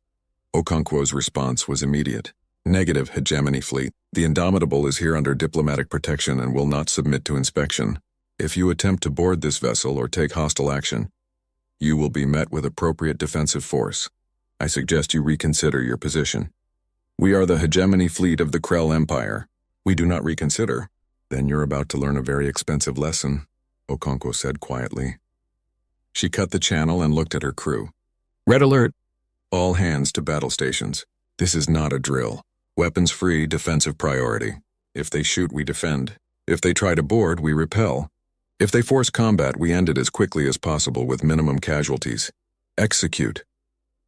Okonkwo's response was immediate. Negative, hegemony fleet. The Indomitable is here under diplomatic protection and will not submit to inspection. If you attempt to board this vessel or take hostile action, you will be met with appropriate defensive force. I suggest you reconsider your position. We are the hegemony fleet of the Krell Empire. We do not reconsider. Then you're about to learn a very expensive lesson, Okonkwo said quietly. She cut the channel and looked at her crew. Red alert! All hands to battle stations. This is not a drill. Weapons free, defensive priority. If they shoot, we defend. If they try to board, we repel. If they force combat, we end it as quickly as possible with minimum casualties. Execute.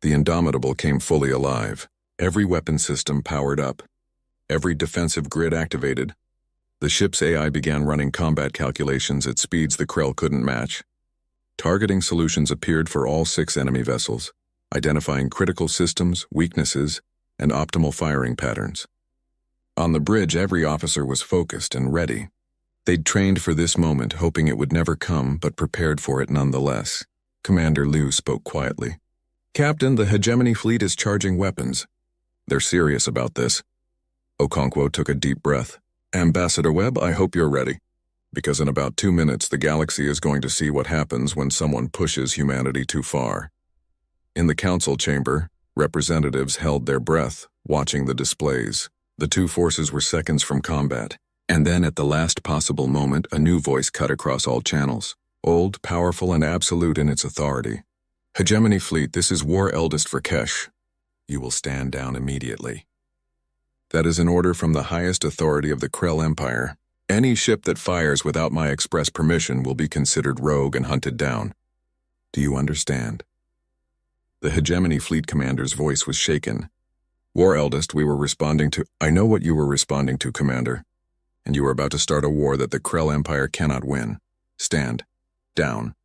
The Indomitable came fully alive. Every weapon system powered up. Every defensive grid activated. The ship's AI began running combat calculations at speeds the Krell couldn't match. Targeting solutions appeared for all 6 enemy vessels, identifying critical systems, weaknesses, and optimal firing patterns. On the bridge, every officer was focused and ready. They'd trained for this moment, hoping it would never come, but prepared for it nonetheless. Commander Liu spoke quietly. Captain, the hegemony fleet is charging weapons. They're serious about this. Okonkwo took a deep breath. Ambassador Webb, I hope you're ready. because in about 2 minutes the galaxy is going to see what happens when someone pushes humanity too far. In the council chamber, representatives held their breath, watching the displays. The two forces were seconds from combat, and then at the last possible moment a new voice cut across all channels, old, powerful, and absolute in its authority. "Hegemony Fleet, this is War Eldest Rakesh. You will stand down immediately. That is an order from the highest authority of the Krell Empire. Any ship that fires without my express permission will be considered rogue and hunted down. Do you understand?" The Hegemony Fleet commander's voice was shaken. "War Eldest, we were responding to—" "I know what you were responding to, Commander. And you are about to start a war that the Krell Empire cannot win. Stand down."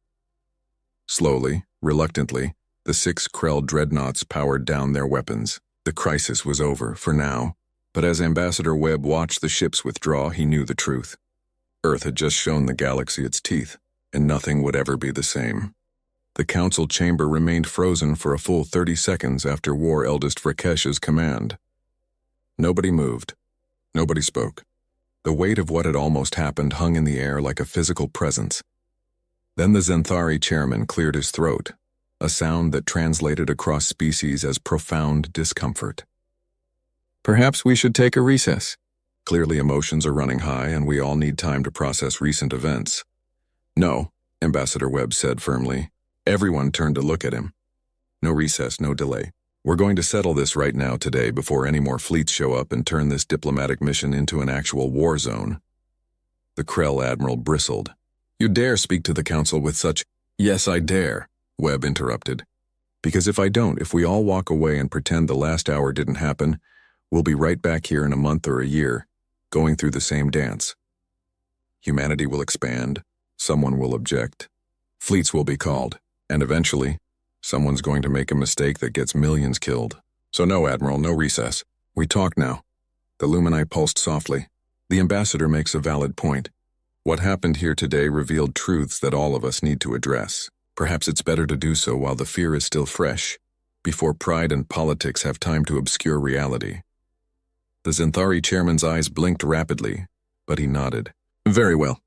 Slowly, reluctantly, the 6 Krell dreadnoughts powered down their weapons. The crisis was over, for now. But as Ambassador Webb watched the ships withdraw, he knew the truth. Earth had just shown the galaxy its teeth, and nothing would ever be the same. The council chamber remained frozen for a full 30 seconds after War Eldest Rakesh's command. Nobody moved. Nobody spoke. The weight of what had almost happened hung in the air like a physical presence. Then the Zenthari chairman cleared his throat, a sound that translated across species as profound discomfort. "Perhaps we should take a recess. Clearly emotions are running high and we all need time to process recent events." "No," Ambassador Webb said firmly. Everyone turned to look at him. "No recess, no delay. We're going to settle this right now today before any more fleets show up and turn this diplomatic mission into an actual war zone." The Krell Admiral bristled. "You dare speak to the Council with such—" "Yes, I dare," Webb interrupted. "Because if I don't, if we all walk away and pretend the last hour didn't happen, we'll be right back here in a month or a year, going through the same dance. Humanity will expand, someone will object, fleets will be called, and eventually, someone's going to make a mistake that gets millions killed. So no, Admiral, no recess. We talk now." The Lumini pulsed softly. "The ambassador makes a valid point. What happened here today revealed truths that all of us need to address. Perhaps it's better to do so while the fear is still fresh, before pride and politics have time to obscure reality." The Zenthari chairman's eyes blinked rapidly, but he nodded. "Very well.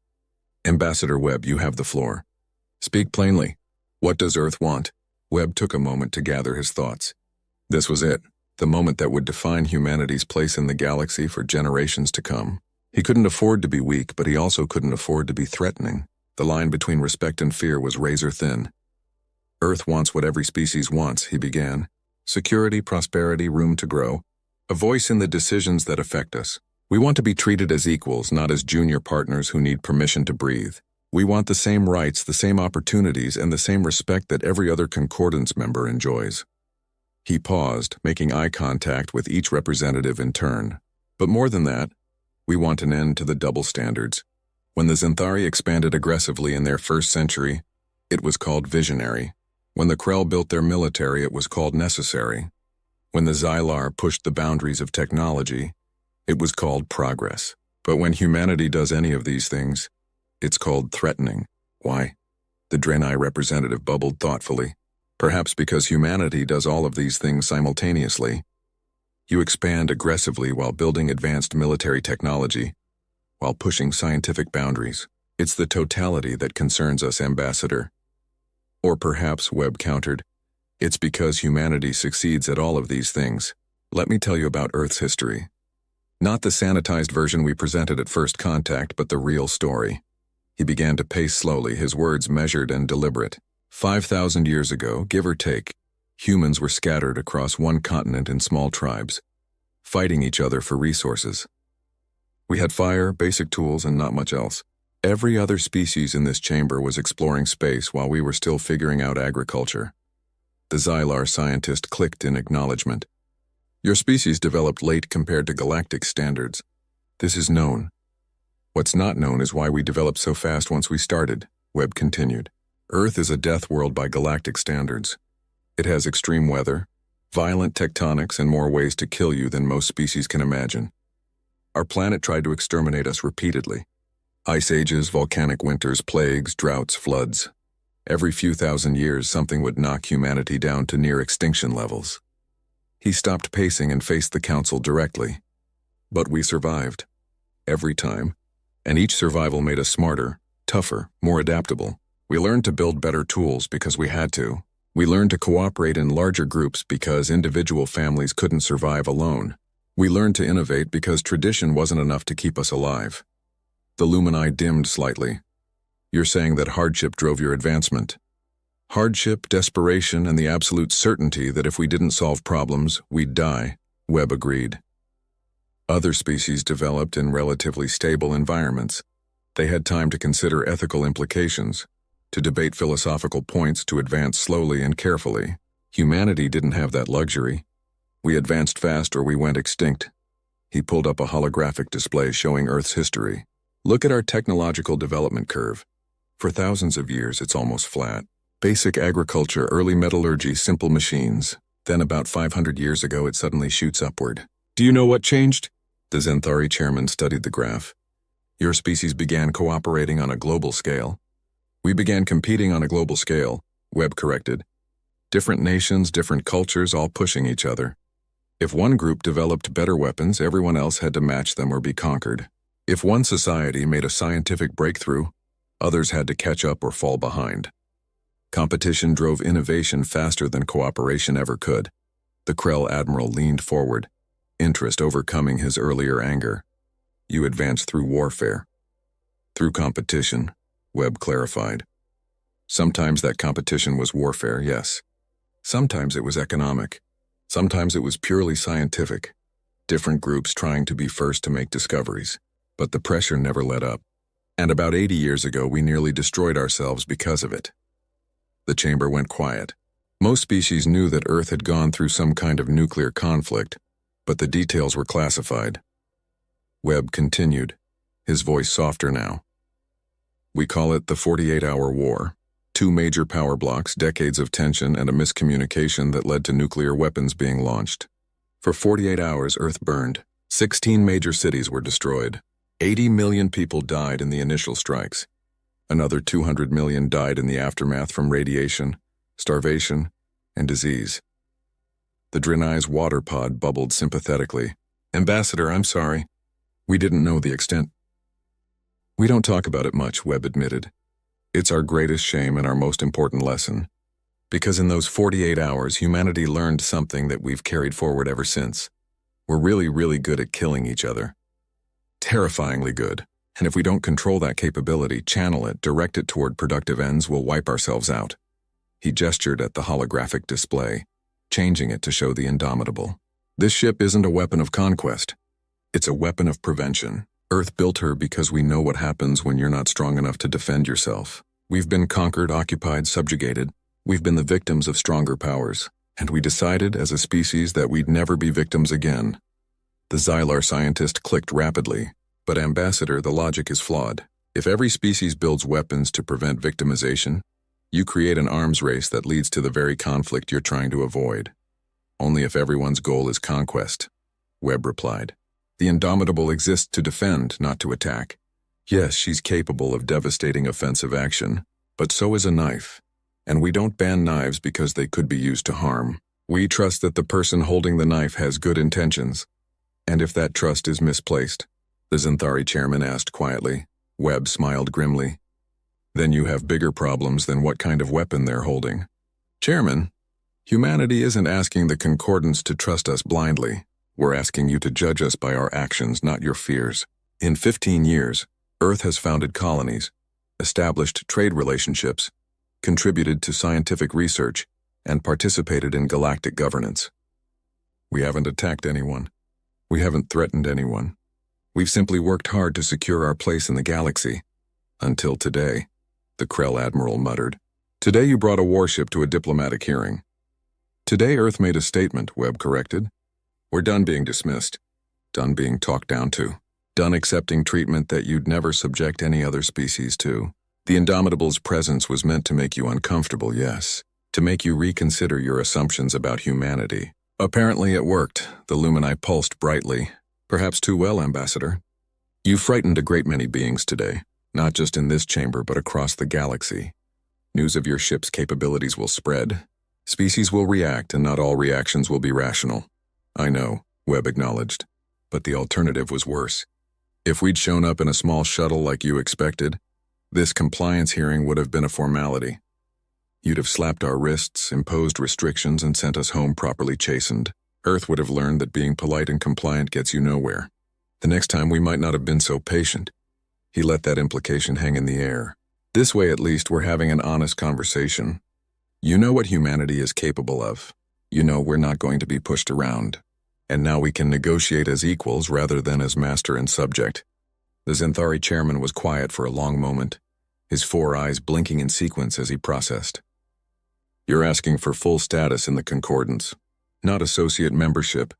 Ambassador Webb, you have the floor. Speak plainly. What does Earth want?" Webb took a moment to gather his thoughts. This was it, the moment that would define humanity's place in the galaxy for generations to come. He couldn't afford to be weak, but he also couldn't afford to be threatening. The line between respect and fear was razor thin. "Earth wants what every species wants," he began. "Security, prosperity, room to grow. A voice in the decisions that affect us. We want to be treated as equals, not as junior partners who need permission to breathe. We want the same rights, the same opportunities, and the same respect that every other Concordance member enjoys." He paused, making eye contact with each representative in turn. "But more than that, we want an end to the double standards. When the Zenthari expanded aggressively in their first century, it was called visionary. When the Krell built their military, it was called necessary. When the Xylar pushed the boundaries of technology, it was called progress. But when humanity does any of these things, it's called threatening. Why?" The Draenei representative bubbled thoughtfully. "Perhaps because humanity does all of these things simultaneously. You expand aggressively while building advanced military technology, while pushing scientific boundaries. It's the totality that concerns us, Ambassador." Or perhaps, Webb countered, it's because humanity succeeds at all of these things. Let me tell you about Earth's history. Not the sanitized version we presented at first contact, but the real story. He began to pace slowly, his words measured and deliberate. 5,000 years ago, give or take, humans were scattered across one continent in small tribes, fighting each other for resources. We had fire, basic tools, and not much else. Every other species in this chamber was exploring space while we were still figuring out agriculture. The Xylar scientist clicked in acknowledgement. "Your species developed late compared to galactic standards. This is known. What's not known is why we developed so fast once we started," Webb continued. "Earth is a death world by galactic standards. It has extreme weather, violent tectonics, and more ways to kill you than most species can imagine. Our planet tried to exterminate us repeatedly. Ice ages, volcanic winters, plagues, droughts, floods. Every few thousand years, something would knock humanity down to near extinction levels." He stopped pacing and faced the council directly. "But we survived. Every time. And each survival made us smarter, tougher, more adaptable. We learned to build better tools because we had to. We learned to cooperate in larger groups because individual families couldn't survive alone. We learned to innovate because tradition wasn't enough to keep us alive. The lumini dimmed slightly. You're saying that hardship drove your advancement. Hardship, desperation, and the absolute certainty that if we didn't solve problems, we'd die, Webb agreed. Other species developed in relatively stable environments. They had time to consider ethical implications, to debate philosophical points, to advance slowly and carefully. Humanity didn't have that luxury. We advanced fast or we went extinct. He pulled up a holographic display showing Earth's history. Look at our technological development curve. For thousands of years, it's almost flat. Basic agriculture, early metallurgy, simple machines. Then about 500 years ago, it suddenly shoots upward. Do you know what changed? The Zenthari chairman studied the graph. Your species began cooperating on a global scale. We began competing on a global scale, Webb corrected. Different nations, different cultures, all pushing each other. If one group developed better weapons, everyone else had to match them or be conquered. If one society made a scientific breakthrough, others had to catch up or fall behind. Competition drove innovation faster than cooperation ever could. The Krell admiral leaned forward, interest overcoming his earlier anger. You advanced through warfare. Through competition, Webb clarified. Sometimes that competition was warfare, yes. Sometimes it was economic. Sometimes it was purely scientific. Different groups trying to be first to make discoveries. But the pressure never let up. And about 80 years ago, we nearly destroyed ourselves because of it. The chamber went quiet. Most species knew that Earth had gone through some kind of nuclear conflict, but the details were classified. Webb continued, his voice softer now. We call it the 48-hour war. 2 major power blocks, decades of tension, and a miscommunication that led to nuclear weapons being launched. For 48 hours, Earth burned. 16 major cities were destroyed. 80 million people died in the initial strikes. Another 200 million died in the aftermath from radiation, starvation, and disease. The Drenai's water pod bubbled sympathetically. Ambassador, I'm sorry. We didn't know the extent. We don't talk about it much, Webb admitted. It's our greatest shame and our most important lesson. Because in those 48 hours, humanity learned something that we've carried forward ever since. We're really, really good at killing each other. Terrifyingly good. And if we don't control that capability, channel it, direct it toward productive ends, we'll wipe ourselves out. He gestured at the holographic display, changing it to show the indomitable. This ship isn't a weapon of conquest. It's a weapon of prevention. Earth built her because we know what happens when you're not strong enough to defend yourself. We've been conquered, occupied, subjugated. We've been the victims of stronger powers. And we decided as a species that we'd never be victims again. The Xylar scientist clicked rapidly. But Ambassador, the logic is flawed. If every species builds weapons to prevent victimization, you create an arms race that leads to the very conflict you're trying to avoid. Only if everyone's goal is conquest, Webb replied. The indomitable exists to defend, not to attack. Yes, she's capable of devastating offensive action, but so is a knife. And we don't ban knives because they could be used to harm. We trust that the person holding the knife has good intentions. And if that trust is misplaced, the Zenthari chairman asked quietly. Webb smiled grimly. Then you have bigger problems than what kind of weapon they're holding. Chairman, humanity isn't asking the concordance to trust us blindly. We're asking you to judge us by our actions, not your fears. In 15 years, Earth has founded colonies, established trade relationships, contributed to scientific research, and participated in galactic governance. We haven't attacked anyone. We haven't threatened anyone. We've simply worked hard to secure our place in the galaxy. Until today, the Krell admiral muttered. Today you brought a warship to a diplomatic hearing. Today Earth made a statement, Webb corrected. We're done being dismissed. Done being talked down to. Done accepting treatment that you'd never subject any other species to. The Indomitable's presence was meant to make you uncomfortable, yes. To make you reconsider your assumptions about humanity. Apparently it worked. The Lumini pulsed brightly. Perhaps too well, Ambassador. You frightened a great many beings today. Not just in this chamber, but across the galaxy. News of your ship's capabilities will spread. Species will react, and not all reactions will be rational. I know, Webb acknowledged. But the alternative was worse. If we'd shown up in a small shuttle like you expected, this compliance hearing would have been a formality. You'd have slapped our wrists, imposed restrictions, and sent us home properly chastened. Earth would have learned that being polite and compliant gets you nowhere. The next time we might not have been so patient. He let that implication hang in the air. This way, at least, we're having an honest conversation. You know what humanity is capable of. You know we're not going to be pushed around. And now we can negotiate as equals rather than as master and subject. The Zenthari chairman was quiet for a long moment, his 4 eyes blinking in sequence as he processed. You're asking for full status in the concordance. Not associate membership,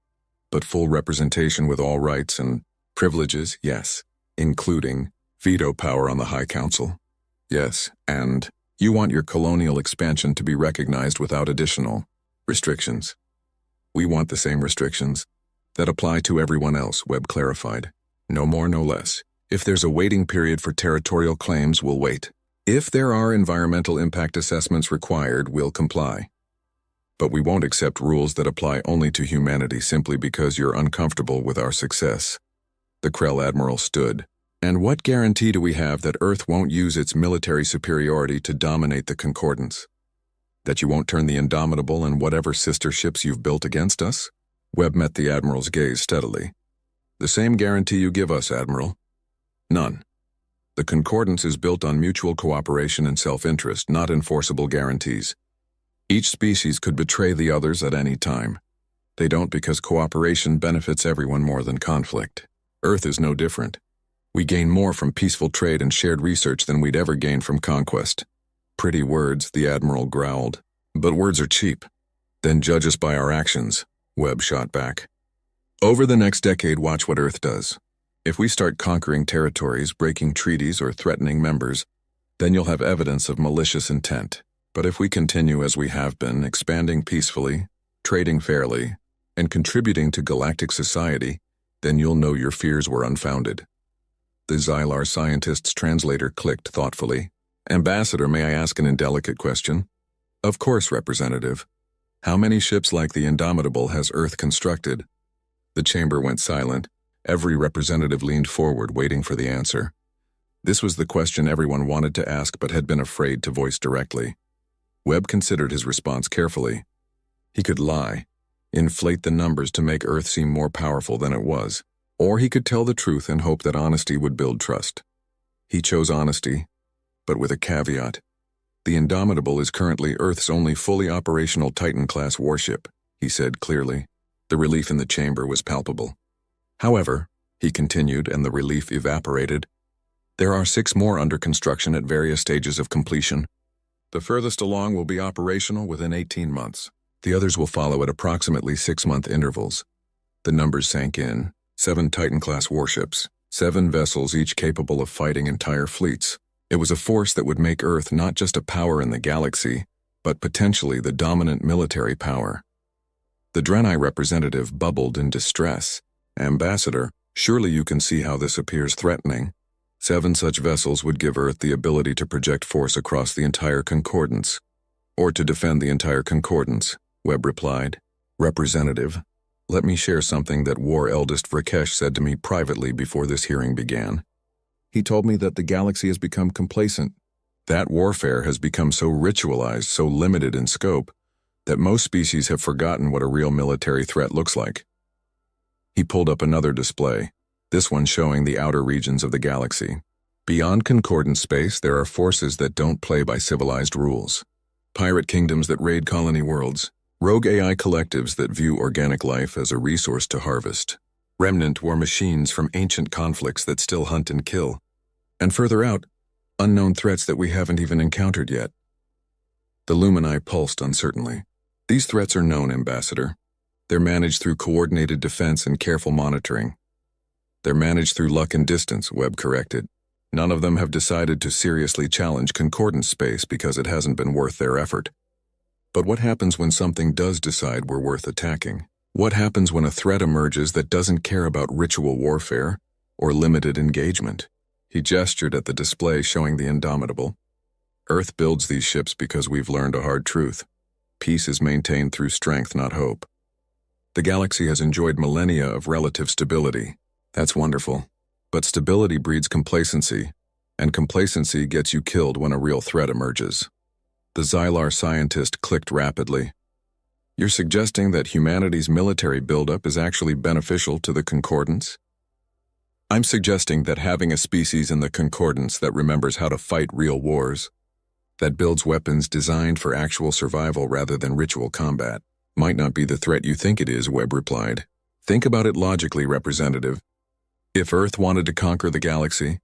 but full representation with all rights and privileges, yes, including veto power on the High Council. Yes, and you want your colonial expansion to be recognized without additional restrictions. We want the same restrictions that apply to everyone else, Webb clarified. No more, no less. If there's a waiting period for territorial claims, we'll wait. If there are environmental impact assessments required, we'll comply. But we won't accept rules that apply only to humanity simply because you're uncomfortable with our success. The Krell Admiral stood. And what guarantee do we have that Earth won't use its military superiority to dominate the concordance? That you won't turn the Indomitable and whatever sister ships you've built against us? Webb met the Admiral's gaze steadily. The same guarantee you give us, Admiral. None. The concordance is built on mutual cooperation and self-interest, not enforceable guarantees. Each species could betray the others at any time. They don't because cooperation benefits everyone more than conflict. Earth is no different. We gain more from peaceful trade and shared research than we'd ever gain from conquest. Pretty words, the Admiral growled. But words are cheap. Then judge us by our actions, Webb shot back. Over the next decade, watch what Earth does. If we start conquering territories, breaking treaties, or threatening members, then you'll have evidence of malicious intent. But if we continue as we have been, expanding peacefully, trading fairly, and contributing to galactic society, then you'll know your fears were unfounded. The Xylar scientist's translator clicked thoughtfully. Ambassador, may I ask an indelicate question? Of course, Representative. How many ships like the Indomitable has Earth constructed? The chamber went silent. Every representative leaned forward, waiting for the answer. This was the question everyone wanted to ask but had been afraid to voice directly. Webb considered his response carefully. He could lie, inflate the numbers to make Earth seem more powerful than it was, or he could tell the truth and hope that honesty would build trust. He chose honesty, but with a caveat. The Indomitable is currently Earth's only fully operational Titan-class warship, he said clearly. The relief in the chamber was palpable. However, he continued, and the relief evaporated, there are 6 more under construction at various stages of completion. The furthest along will be operational within 18 months. The others will follow at approximately 6-month intervals. The numbers sank in. 7 Titan-class warships, 7 vessels each capable of fighting entire fleets. It was a force that would make Earth not just a power in the galaxy, but potentially the dominant military power. The Draenei representative bubbled in distress. Ambassador, surely you can see how this appears threatening. 7 such vessels would give Earth the ability to project force across the entire concordance. Or to defend the entire concordance, Webb replied. Representative, let me share something that War Eldest Vrakesh said to me privately before this hearing began. He told me that the galaxy has become complacent. That warfare has become so ritualized, so limited in scope, that most species have forgotten what a real military threat looks like. He pulled up another display, this one showing the outer regions of the galaxy. Beyond concordant space, there are forces that don't play by civilized rules. Pirate kingdoms that raid colony worlds. Rogue AI collectives that view organic life as a resource to harvest. Remnant war machines from ancient conflicts that still hunt and kill. And further out, unknown threats that we haven't even encountered yet. The Lumini pulsed uncertainly. These threats are known, Ambassador. They're managed through coordinated defense and careful monitoring. They're managed through luck and distance, Webb corrected. None of them have decided to seriously challenge concordant space because it hasn't been worth their effort. But what happens when something does decide we're worth attacking? What happens when a threat emerges that doesn't care about ritual warfare or limited engagement? He gestured at the display showing the Indomitable. Earth builds these ships because we've learned a hard truth. Peace is maintained through strength, not hope. The galaxy has enjoyed millennia of relative stability. That's wonderful. But stability breeds complacency, and complacency gets you killed when a real threat emerges. The Xylar scientist clicked rapidly. You're suggesting that humanity's military buildup is actually beneficial to the Concordance? I'm suggesting that having a species in the Concordance that remembers how to fight real wars, that builds weapons designed for actual survival rather than ritual combat, might not be the threat you think it is, Webb replied. Think about it logically, Representative. If Earth wanted to conquer the galaxy,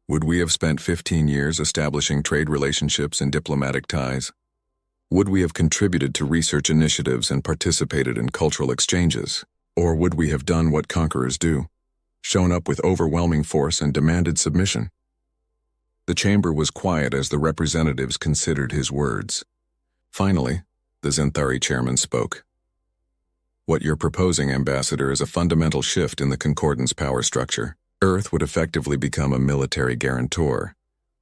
would we have spent 15 years establishing trade relationships and diplomatic ties? Would we have contributed to research initiatives and participated in cultural exchanges? Or would we have done what conquerors do, shown up with overwhelming force and demanded submission? The chamber was quiet as the representatives considered his words. Finally, the Xanthari chairman spoke. What you're proposing, Ambassador, is a fundamental shift in the Concordance power structure. Earth would effectively become a military guarantor,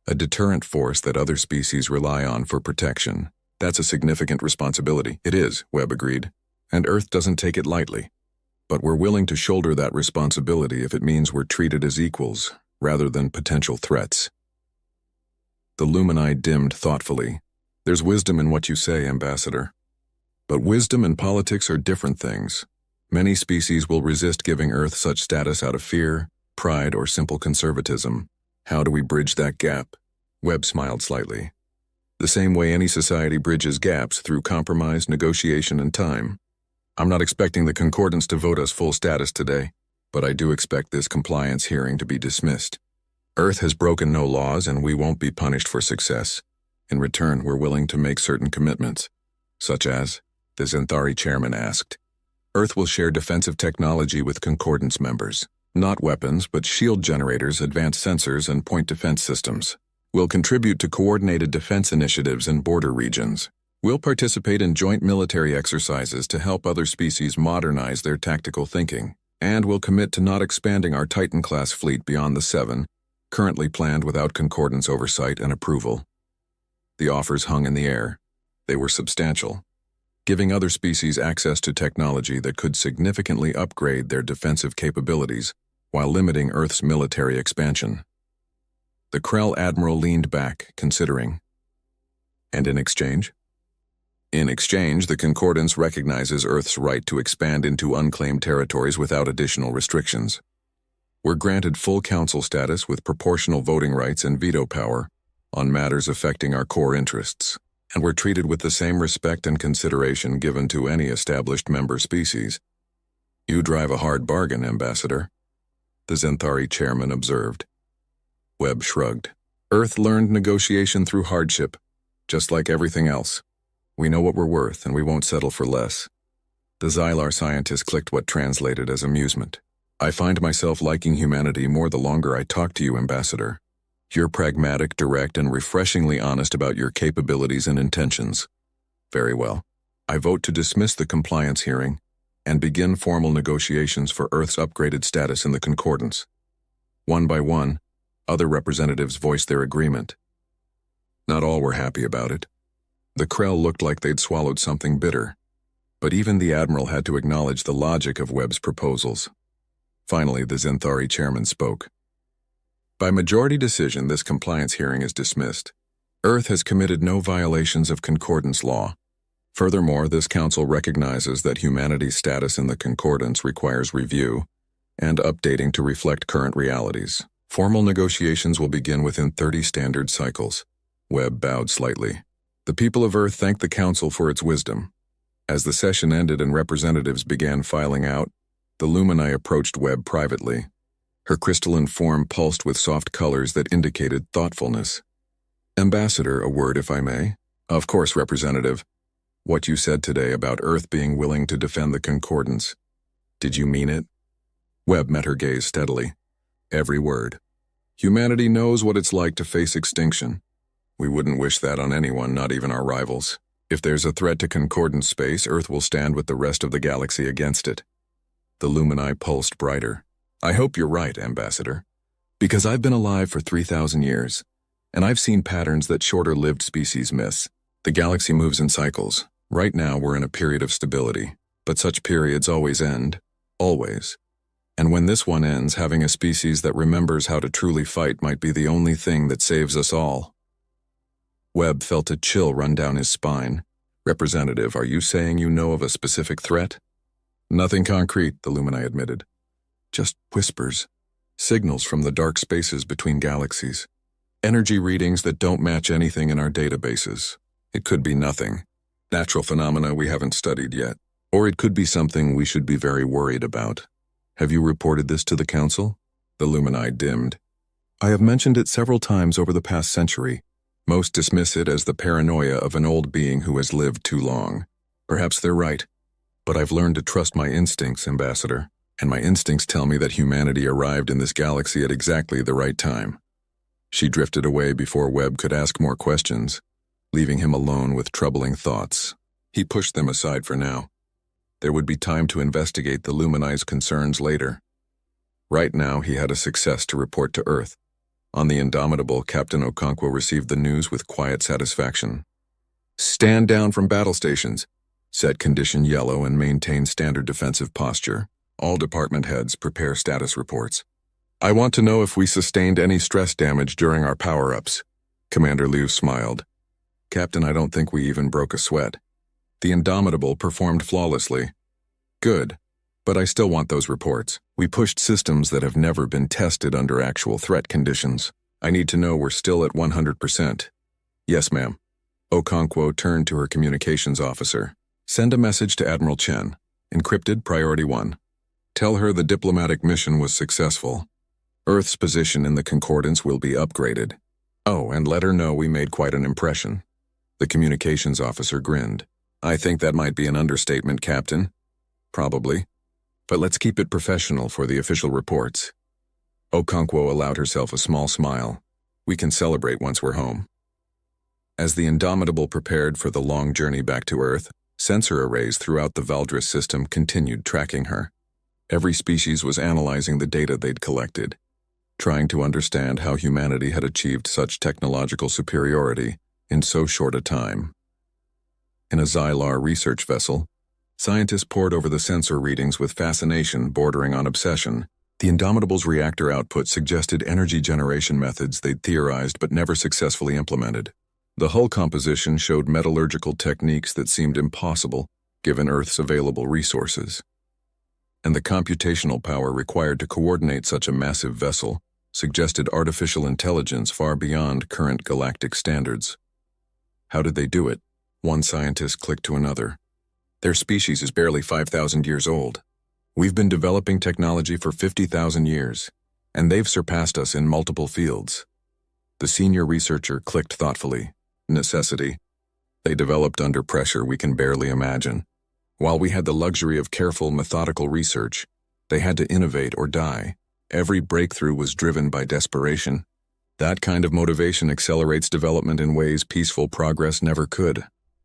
a deterrent force that other species rely on for protection. That's a significant responsibility. It is, Webb agreed, and Earth doesn't take it lightly. But we're willing to shoulder that responsibility if it means we're treated as equals, rather than potential threats. The Lumini dimmed thoughtfully. There's wisdom in what you say, Ambassador. But wisdom and politics are different things. Many species will resist giving Earth such status out of fear, pride, or simple conservatism. How do we bridge that gap? Webb smiled slightly. The same way any society bridges gaps, through compromise, negotiation, and time. I'm not expecting the Concordance to vote us full status today, but I do expect this compliance hearing to be dismissed. Earth has broken no laws, and we won't be punished for success. In return, we're willing to make certain commitments, such as, the Xanthari chairman asked. Earth will share defensive technology with Concordance members. Not weapons, but shield generators, advanced sensors, and point defense systems. We'll contribute to coordinated defense initiatives in border regions. We'll participate in joint military exercises to help other species modernize their tactical thinking. And we'll commit to not expanding our Titan-class fleet beyond the 7, currently planned without Concordance oversight and approval. The offers hung in the air. They were substantial, giving other species access to technology that could significantly upgrade their defensive capabilities while limiting Earth's military expansion. The Krell admiral leaned back, considering. And in exchange? In exchange, the Concordance recognizes Earth's right to expand into unclaimed territories without additional restrictions. We're granted full council status with proportional voting rights and veto power on matters affecting our core interests. And we're treated with the same respect and consideration given to any established member species. You drive a hard bargain, Ambassador, the Xanthari chairman observed. Webb shrugged. Earth learned negotiation through hardship, just like everything else. We know what we're worth, and we won't settle for less. The Xylar scientist clicked what translated as amusement. I find myself liking humanity more the longer I talk to you, Ambassador. You're pragmatic, direct, and refreshingly honest about your capabilities and intentions. Very well. I vote to dismiss the compliance hearing and begin formal negotiations for Earth's upgraded status in the Concordance. One by one, other representatives voiced their agreement. Not all were happy about it. The Krell looked like they'd swallowed something bitter, but even the Admiral had to acknowledge the logic of Webb's proposals. Finally, the Xanthari chairman spoke. By majority decision, this compliance hearing is dismissed. Earth has committed no violations of Concordance law. Furthermore, this council recognizes that humanity's status in the Concordance requires review and updating to reflect current realities. Formal negotiations will begin within 30 standard cycles. Webb bowed slightly. The people of Earth thanked the council for its wisdom. As the session ended and representatives began filing out, the Lumini approached Webb privately. Her crystalline form pulsed with soft colors that indicated thoughtfulness. Ambassador, a word if I may. Of course, Representative. What you said today about Earth being willing to defend the Concordance. Did you mean it? Webb met her gaze steadily. Every word. Humanity knows what it's like to face extinction. We wouldn't wish that on anyone, not even our rivals. If there's a threat to Concordance space, Earth will stand with the rest of the galaxy against it. The Lumini pulsed brighter. I hope you're right, Ambassador. Because I've been alive for 3,000 years, and I've seen patterns that shorter-lived species miss. The galaxy moves in cycles. Right now, we're in a period of stability, but such periods always end. Always. And when this one ends, having a species that remembers how to truly fight might be the only thing that saves us all. Webb felt a chill run down his spine. Representative, are you saying you know of a specific threat? Nothing concrete, the Lumini admitted. Just whispers. Signals from the dark spaces between galaxies. Energy readings that don't match anything in our databases. It could be nothing. Natural phenomena we haven't studied yet. Or it could be something we should be very worried about. Have you reported this to the Council? The Lumini dimmed. I have mentioned it several times over the past century. Most dismiss it as the paranoia of an old being who has lived too long. Perhaps they're right. But I've learned to trust my instincts, Ambassador. And my instincts tell me that humanity arrived in this galaxy at exactly the right time. She drifted away before Webb could ask more questions, leaving him alone with troubling thoughts. He pushed them aside for now. There would be time to investigate the Lumini's concerns later. Right now, he had a success to report to Earth. On the Indomitable, Captain Okonkwo received the news with quiet satisfaction. Stand down from battle stations. Set condition yellow and maintain standard defensive posture. All department heads prepare status reports. I want to know if we sustained any stress damage during our power-ups. Commander Liu smiled. Captain, I don't think we even broke a sweat. The Indomitable performed flawlessly. Good, but I still want those reports. We pushed systems that have never been tested under actual threat conditions. I need to know we're still at 100%. Yes, ma'am. Okonkwo turned to her communications officer. Send a message to Admiral Chen. Encrypted, priority 1. Tell her the diplomatic mission was successful. Earth's position in the Concordance will be upgraded. Oh, and let her know we made quite an impression. The communications officer grinned. I think that might be an understatement, Captain. Probably. But let's keep it professional for the official reports. Okonkwo allowed herself a small smile. We can celebrate once we're home. As the Indomitable prepared for the long journey back to Earth, sensor arrays throughout the Valdris system continued tracking her. Every species was analyzing the data they'd collected, trying to understand how humanity had achieved such technological superiority in so short a time. In a Xylar research vessel, scientists pored over the sensor readings with fascination bordering on obsession. The Indomitable's reactor output suggested energy generation methods they'd theorized but never successfully implemented. The hull composition showed metallurgical techniques that seemed impossible given Earth's available resources. And the computational power required to coordinate such a massive vessel suggested artificial intelligence far beyond current galactic standards. How did they do it? One scientist clicked to another. Their species is barely 5,000 years old. We've been developing technology for 50,000 years, and they've surpassed us in multiple fields. The senior researcher clicked thoughtfully. Necessity. They developed under pressure we can barely imagine. While we had the luxury of careful, methodical research, they had to innovate or die. Every breakthrough was driven by desperation. That kind of motivation accelerates development in ways peaceful progress never could.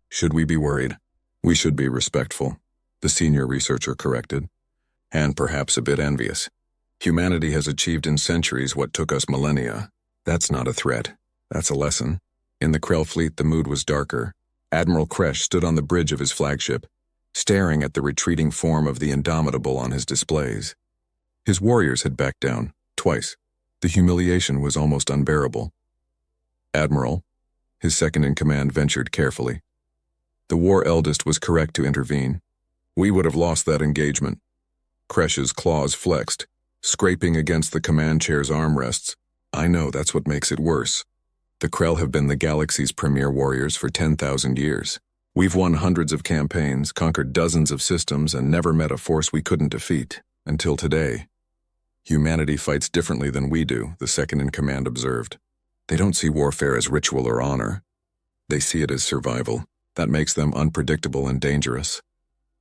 Should we be worried? We should be respectful, the senior researcher corrected, and perhaps a bit envious. Humanity has achieved in centuries what took us millennia. That's not a threat. That's a lesson. In the Krell fleet, the mood was darker. Admiral Kresh stood on the bridge of his flagship, staring at the retreating form of the Indomitable on his displays. His warriors had backed down, twice. The humiliation was almost unbearable. Admiral, his second-in-command ventured carefully. The war eldest was correct to intervene. We would have lost that engagement. Kresh's claws flexed, scraping against the command chair's armrests. I know, that's what makes it worse. The Krell have been the galaxy's premier warriors for 10,000 years. We've won hundreds of campaigns, conquered dozens of systems, and never met a force we couldn't defeat, until today. Humanity fights differently than we do, the second-in-command observed. They don't see warfare as ritual or honor. They see it as survival. That makes them unpredictable and dangerous.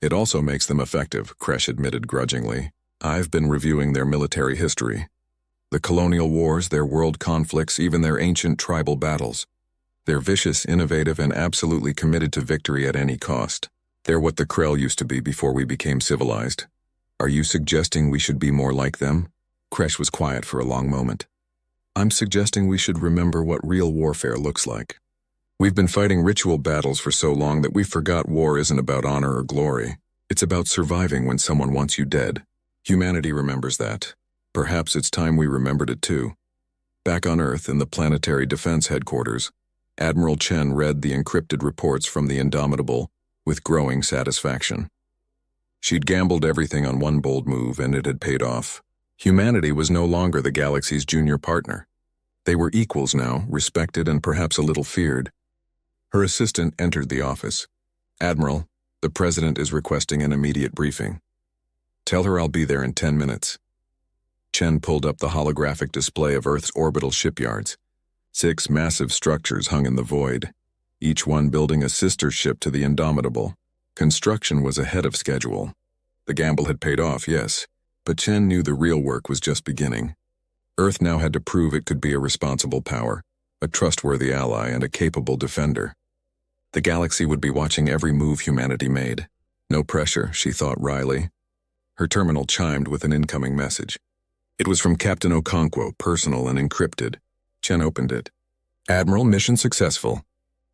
It also makes them effective, Kresh admitted grudgingly. I've been reviewing their military history. The colonial wars, their world conflicts, even their ancient tribal battles. They're vicious, innovative, and absolutely committed to victory at any cost. They're what the Krell used to be before we became civilized. Are you suggesting we should be more like them? Kresh was quiet for a long moment. I'm suggesting we should remember what real warfare looks like. We've been fighting ritual battles for so long that we forgot war isn't about honor or glory. It's about surviving when someone wants you dead. Humanity remembers that. Perhaps it's time we remembered it too. Back on Earth in the Planetary Defense Headquarters, Admiral Chen read the encrypted reports from the Indomitable with growing satisfaction. She'd gambled everything on one bold move, and it had paid off. Humanity was no longer the galaxy's junior partner. They were equals now, respected and perhaps a little feared. Her assistant entered the office. "Admiral, the President is requesting an immediate briefing. Tell her I'll be there in 10 minutes. Chen pulled up the holographic display of Earth's orbital shipyards. 6 massive structures hung in the void, each one building a sister ship to the Indomitable. Construction was ahead of schedule. The gamble had paid off, yes, but Chen knew the real work was just beginning. Earth now had to prove it could be a responsible power, a trustworthy ally, and a capable defender. The galaxy would be watching every move humanity made. No pressure, she thought wryly. Her terminal chimed with an incoming message. It was from Captain Okonkwo, personal and encrypted. Chen opened it. "Admiral, mission successful.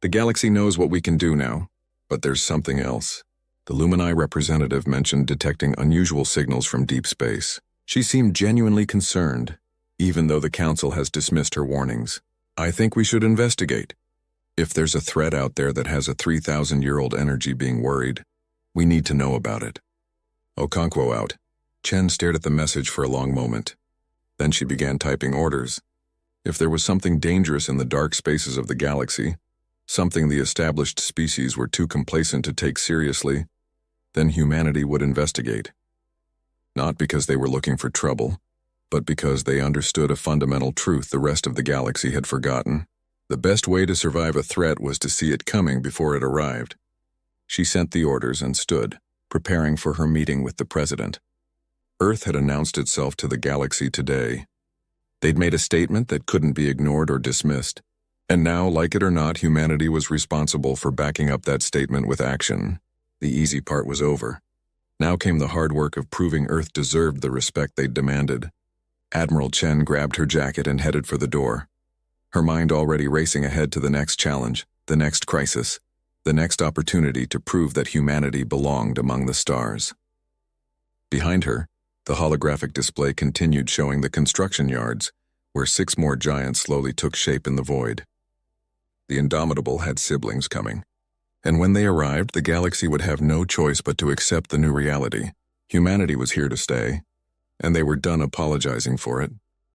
The galaxy knows what we can do now, but there's something else." The Lumini representative mentioned detecting unusual signals from deep space. She seemed genuinely concerned, even though the Council has dismissed her warnings. "I think we should investigate. If there's a threat out there that has a 3,000-year-old energy being worried, we need to know about it." Okonkwo out. Chen stared at the message for a long moment. Then she began typing orders. If there was something dangerous in the dark spaces of the galaxy, something the established species were too complacent to take seriously, then humanity would investigate. Not because they were looking for trouble, but because they understood a fundamental truth the rest of the galaxy had forgotten. The best way to survive a threat was to see it coming before it arrived. She sent the orders and stood, preparing for her meeting with the President. Earth had announced itself to the galaxy today. They'd made a statement that couldn't be ignored or dismissed, and now, like it or not, humanity was responsible for backing up that statement with action. The easy part was over. Now came the hard work of proving Earth deserved the respect they'd demanded. Admiral Chen grabbed her jacket and headed for the door, her mind already racing ahead to the next challenge, the next crisis, the next opportunity to prove that humanity belonged among the stars. Behind her, the holographic display continued showing the construction yards, where 6 more giants slowly took shape in the void. The Indomitable had siblings coming, and when they arrived, the galaxy would have no choice but to accept the new reality. Humanity was here to stay, and they were done apologizing for it.